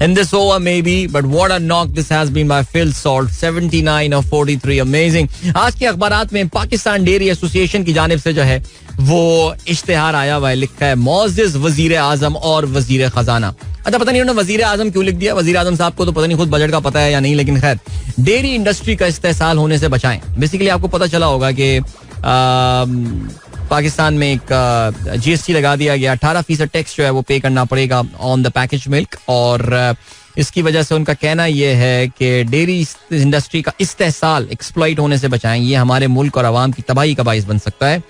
in this over maybe, but what a knock this has been by Phil Salt. 79 of 43, amazing. आज के अखबारात में पाकिस्तान डेयरी एसोसिएशन की जानिब से जो है वो इश्तिहार आया हुआ है. लिखा है मौजूद वजीर आजम और वजीर खजाना. अच्छा, पता नहीं उन्होंने वजीर आजम क्यों लिख दिया. वजीर आजम साहब को तो पता नहीं खुद बजट का पता है या नहीं, लेकिन खैर, डेयरी इंडस्ट्री का इस्तेहसाल होने से बचाएं. बेसिकली आपको पता चला होगा कि पाकिस्तान में एक जीएसटी लगा दिया गया. 18% टैक्स जो है वो पे करना पड़ेगा ऑन द पैकेज मिल्क. और इसकी वजह से उनका कहना यह है कि डेयरी इंडस्ट्री का इस्तेहसाल एक्सप्लॉइट होने से बचाएं. ये हमारे मुल्क और आवाम की तबाही का बाइस बन सकता है.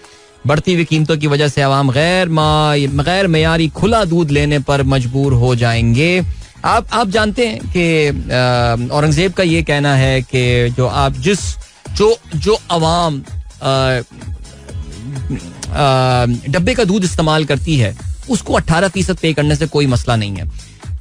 बढ़ती हुई कीमतों की वजह से आवाम गैर मेयारी खुला दूध लेने पर मजबूर हो जाएंगे. आप जानते हैं कि औरंगजेब का ये कहना है कि जो आप जो आवाम डब्बे का दूध इस्तेमाल करती है उसको 18% पे करने से कोई मसला नहीं है.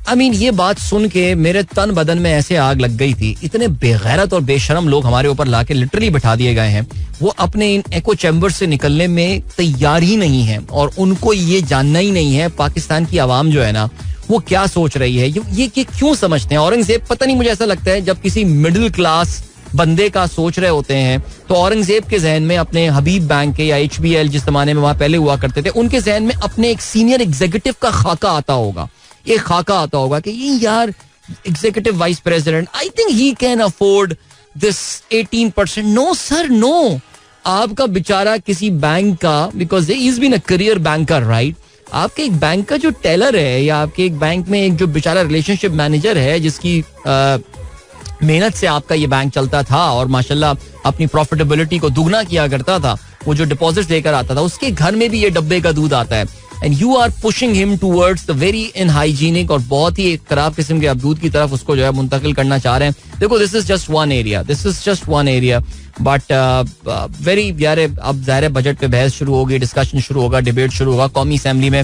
आई मीन, ये बात सुन के मेरे तन बदन में ऐसे आग लग गई थी. इतने बेगैरत और बेशरम लोग हमारे ऊपर लाके लिटरली बैठा दिए गए हैं. वो अपने इन एको चैम्बर से निकलने में तैयार ही नहीं है और उनको ये जानना ही नहीं है पाकिस्तान की आवाम जो है ना वो क्या सोच रही है. ये क्यों समझते हैं औरंगजेब. पता नहीं, मुझे ऐसा लगता है जब किसी मिडिल क्लास बंदे का सोच रहे होते हैं तो औरंगजेब के जहन में अपने हबीब बैंक के या HBL जिस जमाने में वहां पहले हुआ करते थे, उनके जहन में अपने एक सीनियर एग्जीक्यूटिव का खाका आता होगा. एक खाका आता होगा कि ये यार executive vice president, I think he can afford this 18%. No sir, no. आपका बेचारा किसी बैंक का, because he is been a career banker, right. आपके एक बैंक का जो टेलर है या आपके एक बैंक में एक जो बेचारा रिलेशनशिप मैनेजर है जिसकी मेहनत से आपका ये बैंक चलता था और माशाल्लाह अपनी प्रॉफिटेबिलिटी को दुगना किया करता था, वो जो डिपॉजिट लेकर आता था, उसके घर में भी ये डब्बे का दूध आता है. And you are pushing him towards the very unhygienic और बहुत ही खराब किस्म के दूध की तरफ उसको जो है मुंतकिल करना चाह रहे हैं. देखो this is just one area but very यार, अब ज़ाहिर बजट पे बहस शुरू होगी, डिस्कशन शुरू होगा, डिबेट शुरू होगा कौमी असेंबली में.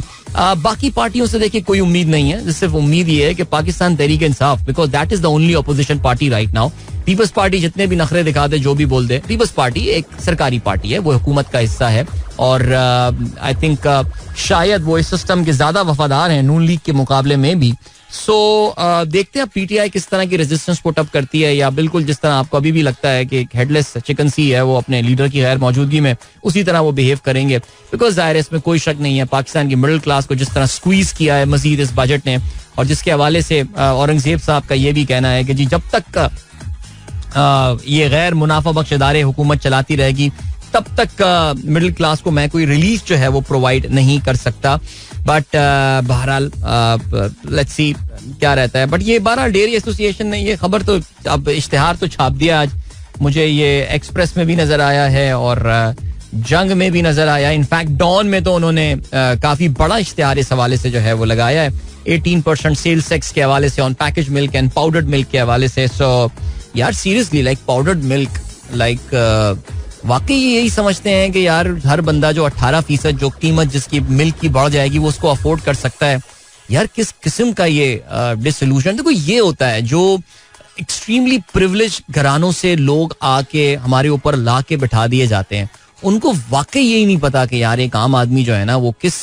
बाकी पार्टियों से देखिए कोई उम्मीद नहीं है, सिर्फ उम्मीद ये है कि Pakistan Tehreek Insaf, because that is the only opposition party right now. Peoples Party जितने भी नखरे दिखा दे, जो भी बोल दे, पीपल्स पार्टी एक सरकारी पार्टी है, वो हुकूमत का हिस्सा है और आई थिंक शायद वो इस सिस्टम के ज्यादा वफादार हैं नून लीग के मुकाबले में भी. सो देखते हैं पीटीआई किस तरह की रेजिस्टेंस पुट अप करती है, या बिल्कुल जिस तरह आपको अभी भी लगता है कि एक हेडलेस चिकन सी है वो अपने लीडर की गैर मौजूदगी में, उसी तरह वो बिहेव करेंगे. बिकॉज जाहिर है इसमें कोई शक नहीं है, पाकिस्तान की मिडिल क्लास को जिस तरह स्क्वीज किया है मजीद इस बजट ने, और जिसके हवाले से औरंगजेब साहब का ये भी कहना है कि जी जब तक ये गैर मुनाफा बख्श इदारे हुकूमत चलाती रहेगी तब तक मिडिल क्लास को मैं कोई रिलीफ जो है वो प्रोवाइड नहीं कर सकता. बट बहरहाल लेट्स सी क्या रहता है. बट ये बहरहाल डेयरी एसोसिएशन ने ये खबर तो अब इश्तिहार तो छाप दिया आज, मुझे ये एक्सप्रेस में भी नजर आया है और जंग में भी नजर आया. इनफैक्ट डॉन में तो उन्होंने काफी बड़ा इश्तिहार इस हवाले से जो है वो लगाया है, 18% सेल्स टैक्स के हवाले से on package milk and powdered milk के हवाले से. सो यार seriously like powdered milk like वाकई यही समझते हैं कि यार हर बंदा जो 18% जो कीमत जिसकी मिल्क की बढ़ जाएगी वो उसको अफोर्ड कर सकता है. यार किस किस्म का ये डिसइल्यूजन. देखो ये होता है जो एक्सट्रीमली प्रिविलेज घरानों से लोग आके हमारे ऊपर ला के बिठा दिए जाते हैं, उनको वाकई यही नहीं पता कि यार एक आम आदमी जो है ना वो किस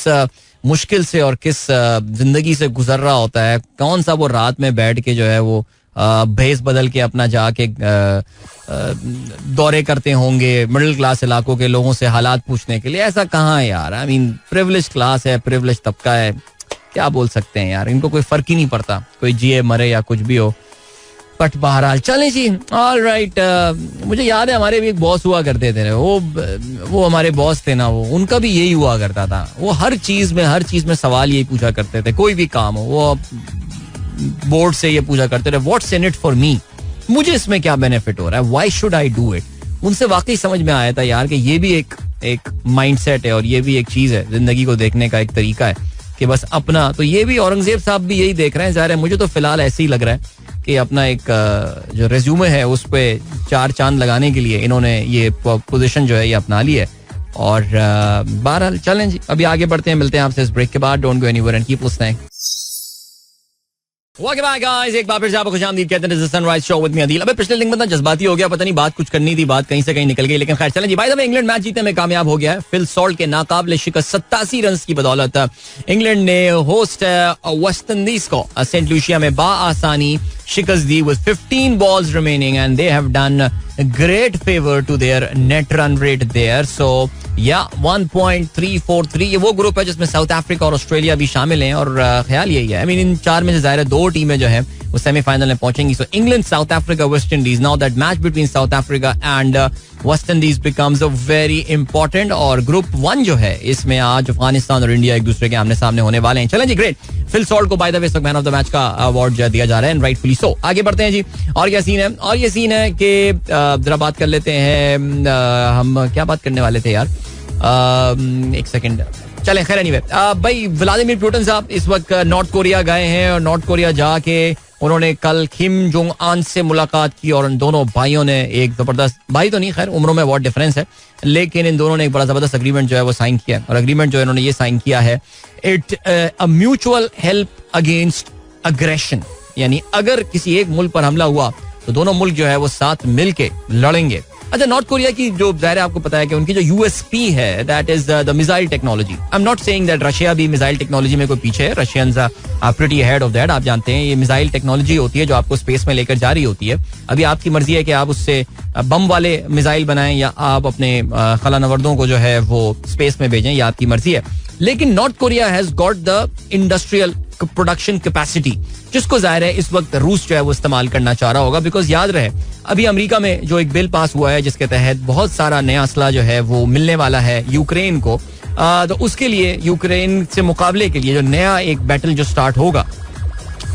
मुश्किल से और किस जिंदगी से गुजर रहा होता है, कौन सा वो रात में बैठ के जो है वो भेस बदल के अपना जाके दौरे करते होंगे मिडिल क्लास इलाकों के लोगों से हालात पूछने के लिए. ऐसा कहाँ है यार. आई मीन प्रिविलेज क्लास है, प्रिविलेज तबका है, क्या बोल सकते हैं यार, इनको कोई फर्क ही नहीं पड़ता, कोई जिए मरे या कुछ भी हो. बट बहरहाल चलें जी. All right. मुझे याद है हमारे भी एक बॉस हुआ करते थे, वो हमारे बॉस थे ना, वो उनका भी यही हुआ करता था. वो हर चीज में सवाल यही पूछा करते थे, कोई भी काम हो वो बोर्ड से ये पूछा करते थे, what's in it for me, मुझे इसमें क्या बेनिफिट हो रहा है, why should I do it. उनसे वाकई समझ में आया था यार कि ये भी एक माइंडसेट है और ये भी एक चीज है, जिंदगी को देखने का एक तरीका है कि बस अपना. तो ये भी औरंगजेब साहब भी यही देख रहे हैं. ज़ाहिर है मुझे तो फिलहाल ऐसे ही लग रहा है कि अपना एक जो रेज्यूमे है उस पर 4 चांद लगाने के लिए इन्होंने ये पोजीशन जो है ये अपना ली है. और बहरहाल चलें जी, अभी आगे बढ़ते हैं, मिलते हैं आपसे इस ब्रेक के बाद. Don't go anywhere and keep listening. Welcome back guys, एक बार फिर से आपको खुशामदीद कहते हैं. Sunrise show with me Adeel. अबे पिछले लिंक में जज्बाती हो गया, पता नहीं बात कुछ करनी थी, बात कहीं से कहीं निकल गई, लेकिन खैर चलें जी. By the way England match जीतने में कामयाब हो गया है. फिल सॉल्ट के नाकाबिले शिकस्त 87 रन की बदौलत इंग्लैंड ने होस्ट वेस्ट इंडीज को सेंट लूसिया में बाआसानी शिकस्त दी with 15 balls remaining and they have done great favor to their net run rate there. So yeah, 1.343. ये वो ग्रुप है जिसमें साउथ अफ्रीका और ऑस्ट्रेलिया भी शामिल हैं और ख्याल यही है, I mean इन 4 में से ज़ाहिर है 2 टीमें जो है वो सेमीफाइनल में पहुंचेंगी. सो England, South Africa, West Indies. Now that match between south Africa and West Indies becomes a very important. और ग्रुप 1 जो है इसमें आज अफगानिस्तान और इंडिया एक दूसरे के आमने सामने होने वाले हैं. चलें जी, ग्रेट. फिल सॉल्ट को bye the way man of the match का अवार्ड दिया जा रहा है, राइटफुली सो. आगे बढ़ते हैं जी. और क्या सीन है? और ये सीन है कि जरा बात कर लेते हैं, हम क्या बात करने वाले थे यार, एक सेकंड. चलें खैर एनीवे, भाई व्लादिमीर पुतिन साहब इस वक्त नॉर्थ कोरिया गए हैं और नॉर्थ कोरिया जाके उन्होंने कल किम जोंग आन से मुलाकात की और इन दोनों भाइयों ने एक जबरदस्त, भाई तो नहीं खैर उम्रों में बहुत डिफरेंस है, लेकिन इन दोनों ने एक बड़ा जबरदस्त एग्रीमेंट जो है वो साइन किया. और एग्रीमेंट जो है इन्होंने ये साइन किया है, it a mutual help against aggression. यानी अगर किसी एक मुल्क पर हमला हुआ तो दोनों मुल्क जो है वो साथ मिलके लड़ेंगे. अच्छा, नॉर्थ कोरिया की जो ज़ाहिर आपको पता है कि उनकी जो यूएसपी है that is the missile technology. I am not saying that Russia भी मिसाइल टेक्नोलॉजी में कोई पीछे है, Russians are pretty ahead of that. आप जानते हैं ये मिसाइल टेक्नोलॉजी होती है जो आपको स्पेस में लेकर जा रही होती है. अभी आपकी मर्जी है कि आप उससे बम वाले मिसाइल बनाएं या आप अपने खलानवर्दों को जो है वो स्पेस में भेजें, ये आपकी मर्जी है. लेकिन north Korea has got the industrial production capacity, जिसको जाहिर है इस वक्त रूस जो है वो इस्तेमाल करना चाह रहा होगा. बिकॉज याद रहे अभी अमेरिका में जो एक बिल पास हुआ है जिसके तहत बहुत सारा नया असला जो है वो मिलने वाला है यूक्रेन को. तो उसके लिए यूक्रेन से मुकाबले के लिए जो नया एक बैटल जो स्टार्ट होगा,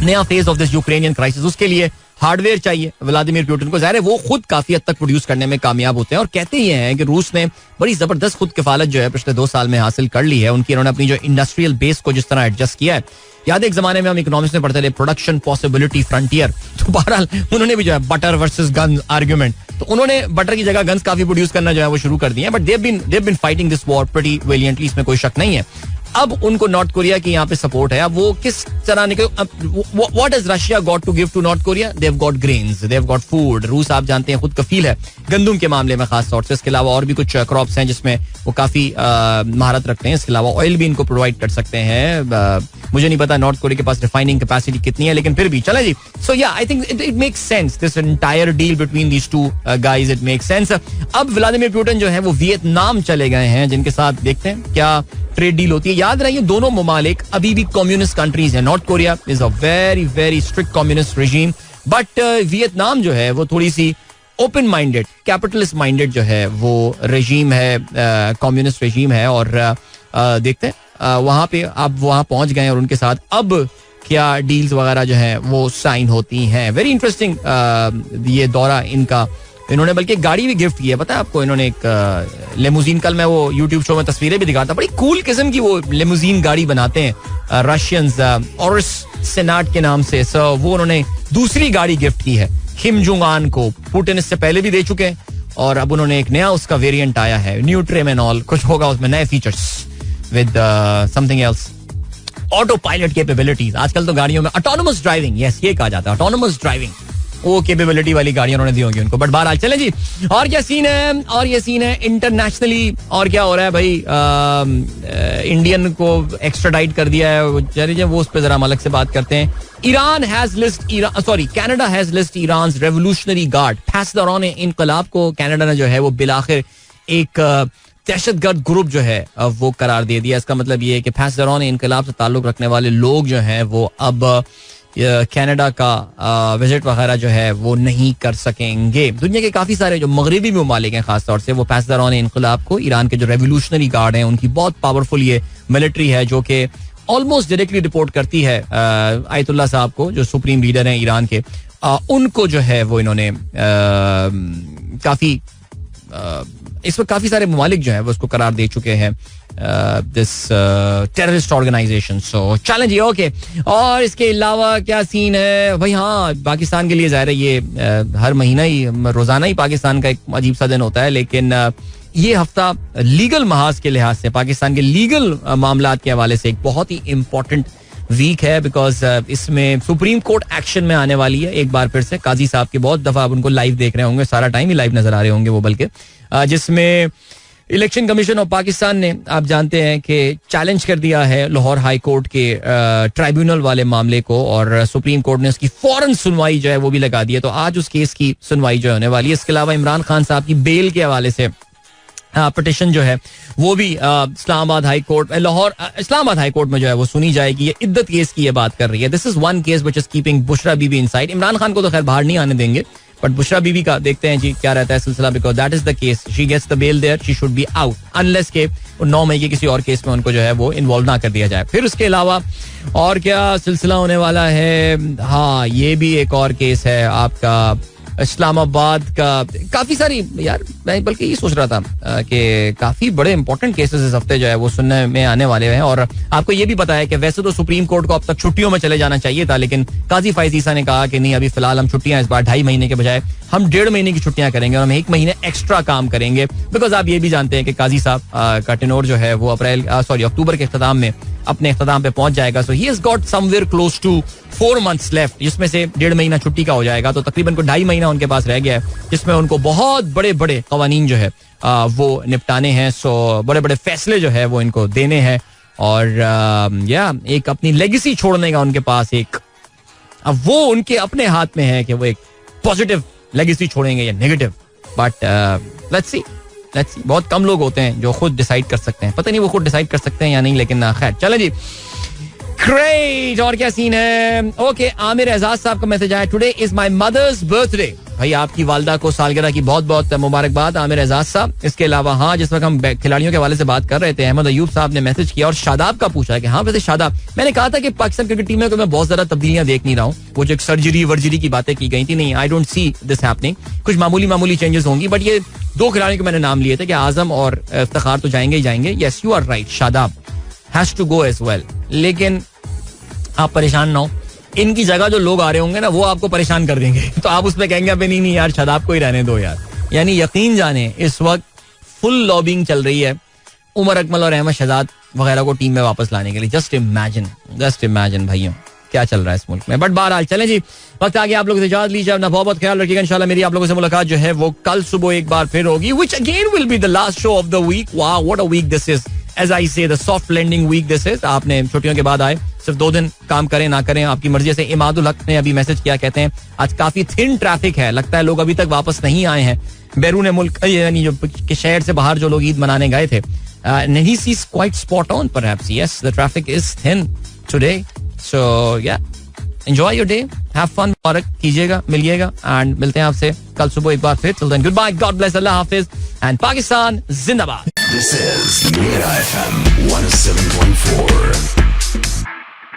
नया phase of this Ukrainian crisis, उसके लिए हार्डवेयर चाहिए व्लादिमीर पुतिन को. ज़ाहिर है वो खुद काफी हद तक प्रोड्यूस करने में कामयाब होते हैं और कहते ये हैं कि रूस ने बड़ी जबरदस्त खुद किफालत जो है पिछले 2 साल में हासिल कर ली है. उन्होंने अपनी जो इंडस्ट्रियल बेस को जिस तरह एडजस्ट किया है. याद एक जमाने में हम इकोनॉमिक्स में पढ़ते थे प्रोडक्शन पॉसिबिलिटी फ्रंटियर. तो बहरहाल उन्होंने भी जो है बटर वर्सेस गन आर्ग्यूमेंट, तो उन्होंने बटर की जगह गन्स काफी प्रोड्यूस करना जो है वो शुरू कर दिए. But they have been fighting this war pretty valiantly, इसमें कोई शक नहीं है. अब उनको नॉर्थ कोरिया की यहाँ पे सपोर्ट है. अब वो किस तरह निकल, what has Russia got to give to North Korea? They have got grains, they have got food. रूस आप जानते हैं खुद कफील है गंदुम के मामले में खास तौर से. इसके अलावा और भी कुछ क्रॉप्स हैं जिसमें वो काफी महारत रखते हैं. इसके अलावा ऑयल भी इनको प्रोवाइड कर सकते हैं. मुझे नहीं पता नॉर्थ कोरिया के पास रिफाइनिंग कैपेसिटी कितनी है, लेकिन फिर भी चले जी. So yeah I think it makes sense, this entire deal between these two guys, it makes sense. अब व्लादिमीर पुतिन जो है वो वियतनाम चले गए हैं, जिनके साथ देखते हैं क्या ट्रेड डील होती है. याद रहिए दोनों ममालिक अभी भी कम्युनिस्ट कंट्रीज हैं. North Korea is a very very strict communist regime, but Vietnam जो है वो थोड़ी सी ओपन माइंडेड कैपिटलिस्ट माइंडेड जो है वो रेजीम है, कम्युनिस्ट रेजीम है. और देखते हैं वहां पे आप वहां पहुंच गए और उनके साथ अब क्या डील्स वगैरह जो है वो साइन होती हैं. वेरी इंटरेस्टिंग ये दौरा इनका. इन्होंने बल्कि एक गाड़ी भी गिफ्ट की है, पता है आपको. इन्होंने एक लेमुजीन, कल मैं वो यूट्यूब शो में तस्वीरें भी दिखाता, बड़ी कूल किस्म की वो लेमुजीन गाड़ी बनाते हैं रशियंस, ऑरस सेनाट के नाम से. सो वो उन्होंने दूसरी गाड़ी गिफ्ट की है किम जोंग आन को. पुतिन इससे पहले भी दे चुके हैं और अब उन्होंने एक नया उसका वेरिएंट आया है, न्यू ट्रिम एंड ऑल, कुछ होगा उसमें नए features with something else, auto pilot capabilities. आजकल तो गाड़ियों में ऑटोनोमस ड्राइविंग, यस ये कहा जाता है ऑटोनोमस ड्राइविंग, वो कैपेबिलिटी वाली गाड़ियां उन्होंने दी होंगी उनको. बट बहरहाल चले जी. और क्या सीन है, और ये सीन है इंटरनेशनली. और क्या हो रहा है भाई, इंडियन को एक्स्ट्राडाइट कर दिया है. चलिए वो उस पर जरा हम अलग से बात करते हैं. Iran has list, Canada has list Iran's revolutionary guard. फैस दौरान इनकलाब को कनाडा ने जो है वो बिलाखिर एक दहशतगर्द ग्रुप जो है वो करार दे दिया. इसका मतलब ये है कि फैस दौरान इनकलाब से ताल्लुक रखने वाले लोग जो हैं वो अब कनाडा का विजिट वगैरह जो है वो नहीं कर सकेंगे. दुनिया के काफी सारे जो मगरबी ममालिक हैं खासतौर से, वो फैस दौरान इनकलाब को, ईरान के जो रेवोल्यूशनरी गार्ड हैं उनकी बहुत पावरफुल ये मिलिट्री है जो कि ऑलमोस्ट डायरेक्टली रिपोर्ट करती है आयतुल्लाह साहब को, जो सुप्रीम लीडर हैं ईरान के. उनको जो है वो इन्होंने काफी इस वक्त काफी सारे ममालिक जो है वो उसको करार दे चुके हैं दिस टेररिस्ट ऑर्गेनाइजेशन. सो चलें जी, ओके. और इसके अलावा क्या सीन है भाई? हाँ, पाकिस्तान के लिए ज़ाहिर है ये हर महीना ही, रोजाना ही पाकिस्तान का एक अजीब सा दिन होता है, लेकिन ये हफ्ता लीगल महाज के लिहाज से, पाकिस्तान के लीगल मामलात के हवाले से एक बहुत ही इम्पोर्टेंट वीक है. बिकॉज इसमें सुप्रीम कोर्ट एक्शन में आने वाली है एक बार फिर से. काजी साहब के बहुत दफा आप उनको लाइव देख रहे होंगे, सारा टाइम ही लाइव नजर आ रहे होंगे वो, बल्कि जिसमें इलेक्शन कमीशन ऑफ पाकिस्तान ने, आप जानते हैं कि चैलेंज कर दिया है लाहौर हाई कोर्ट के ट्राइब्यूनल वाले मामले को, और सुप्रीम कोर्ट ने उसकी फौरन सुनवाई जो है वो भी लगा दी है. तो आज उस केस की सुनवाई जो होने वाली है. इसके अलावा इमरान खान साहब की बेल के हवाले से पिटिशन जो है वो भी Islamabad high court, Lahore Islamabad high court में जो है वो सुनी जाएगी. ये इद्दत केस की ये बात कर रही है. This is one case which is keeping Bushra Bibi inside. Imran Khan को तो खैर बाहर नहीं आने देंगे, बट बुशरा बीबी का देखते हैं जी क्या रहता है सिलसिला. Because that is the case, she gets the bail there, she should be out unless के 9 मई के किसी और केस में उनको जो है वो इन्वॉल्व ना कर दिया जाए. फिर उसके अलावा और क्या सिलसिला होने वाला है? हाँ, ये भी एक और केस है आपका इस्लामाबाद का. काफी सारी, यार मैं बल्कि ये सोच रहा था कि काफी बड़े इंपॉर्टेंट केसेस इस हफ्ते जो है वो सुनने में आने वाले हैं. और आपको ये भी पता है कि वैसे तो सुप्रीम कोर्ट को अब तक छुट्टियों में चले जाना चाहिए था, लेकिन काजी फायज ईसा ने कहा कि नहीं, अभी फिलहाल हम छुट्टियां इस बार 2.5 महीने के बजाय हम 1.5 महीने की छुट्टियां करेंगे और हम 1 महीने एक्स्ट्रा काम करेंगे. बिकॉज आप ये भी जानते हैं कि काजी साहब का टेन्योर जो है वो अक्टूबर के इख्तिताम में अपने इख्तिताम पे पहुंच जाएगा. So he has got somewhere close to 4 months लेफ्ट, जिसमें से 1.5 महीना छुट्टी का हो जाएगा. तो तकरीबन को 2.5 महीना उनके पास रह गया है, जिसमें उनको बहुत बड़े बड़े कवानीन जो है वो निपटाने हैं. सो बड़े बड़े फैसले जो है वो इनको देने हैं, और या एक अपनी लेगेसी छोड़ने का उनके पास एक, अब वो उनके अपने हाथ में है कि वो एक पॉजिटिव लेगेसी छोड़ेंगे या नेगेटिव. बट लेट्स सी. बहुत कम लोग होते हैं जो खुद डिसाइड कर सकते हैं. पता नहीं वो खुद डिसाइड कर सकते हैं या नहीं, लेकिन खैर चले जी. ग्रेट. और क्या सीन है? ओके, आमिर एजाज साहब का मैसेज आया. Today is my mother's birthday. भाई आपकी वालदा को सालगिरह की बहुत बहुत मुबारकबाद आमिर एजाज साहब. इसके अलावा हाँ, जिस वक्त हम खिलाड़ियों के हवाले से बात कर रहे थे, अहमद अयूब साहब ने मैसेज किया और शादाब का पूछा कि हाँ वैसे शादाब, मैंने कहा था कि पाकिस्तान क्रिकेट टीम में मैं बहुत ज्यादा तब्दीलियां देख नहीं रहा हूँ. वो जो एक सर्जरी वर्जरी की बातें की गई थी, नहीं, I don't see this happening. कुछ मामूली चेंजेस होंगी, बट ये 2 खिलाड़ियों के मैंने नाम लिए थे कि आजम और इफ्तिखार तो जाएंगे ही जाएंगे. Yes, you are right, Shadab has to go as well. लेकिन आप परेशान ना हो, इनकी जगह जो लोग आ रहे होंगे ना, वो आपको परेशान कर देंगे. तो आप उसमें कहेंगे अबे नहीं यार, शादाब को ही रहने दो यार. यानी यकीन जाने इस वक्त फुल लॉबिंग चल रही है उमर अकमल और अहमद शहजाद वगैरह को टीम में वापस लाने के लिए. जस्ट इमेजिन भाइयों क्या चल रहा है इस मुल्क में. बट बहरहाल चलें जी, वक्त आ गया आप लोगों से इजाजत लीजिए. अपना बहुत बहुत ख्याल रखिएगा. इंशाल्लाह मेरी आप लोगों से मुलाकात जो है वो कल सुबह एक बार फिर होगी, which again will be the last show of the week. वाह, what a week this is. As I say, the soft landing week this is. आपने छुट्टियों के बाद आए, सिर्फ 2 दिन काम करें ना करें आपकी मर्जी से. इमादुल हक ने अभी मैसेज किया, कहते हैं आज काफी थिन ट्रैफिक है, लगता है लोग अभी तक वापस नहीं आए हैं बैरून मुल्क, यानी जो के शहर से बाहर जो लोग ईद मनाने गए थे. नहीं, see quite spot on perhaps. Yes, the traffic is thin today. So yeah, enjoy your day, have fun. मुबारक कीजिएगा, मिलिएगा एंड मिलते हैं आपसे कल सुबह एक बार फिर. Till then, good bye, God bless, अल्लाह हाफिज एंड पाकिस्तान जिंदाबाद. This is Mira FM 107.4.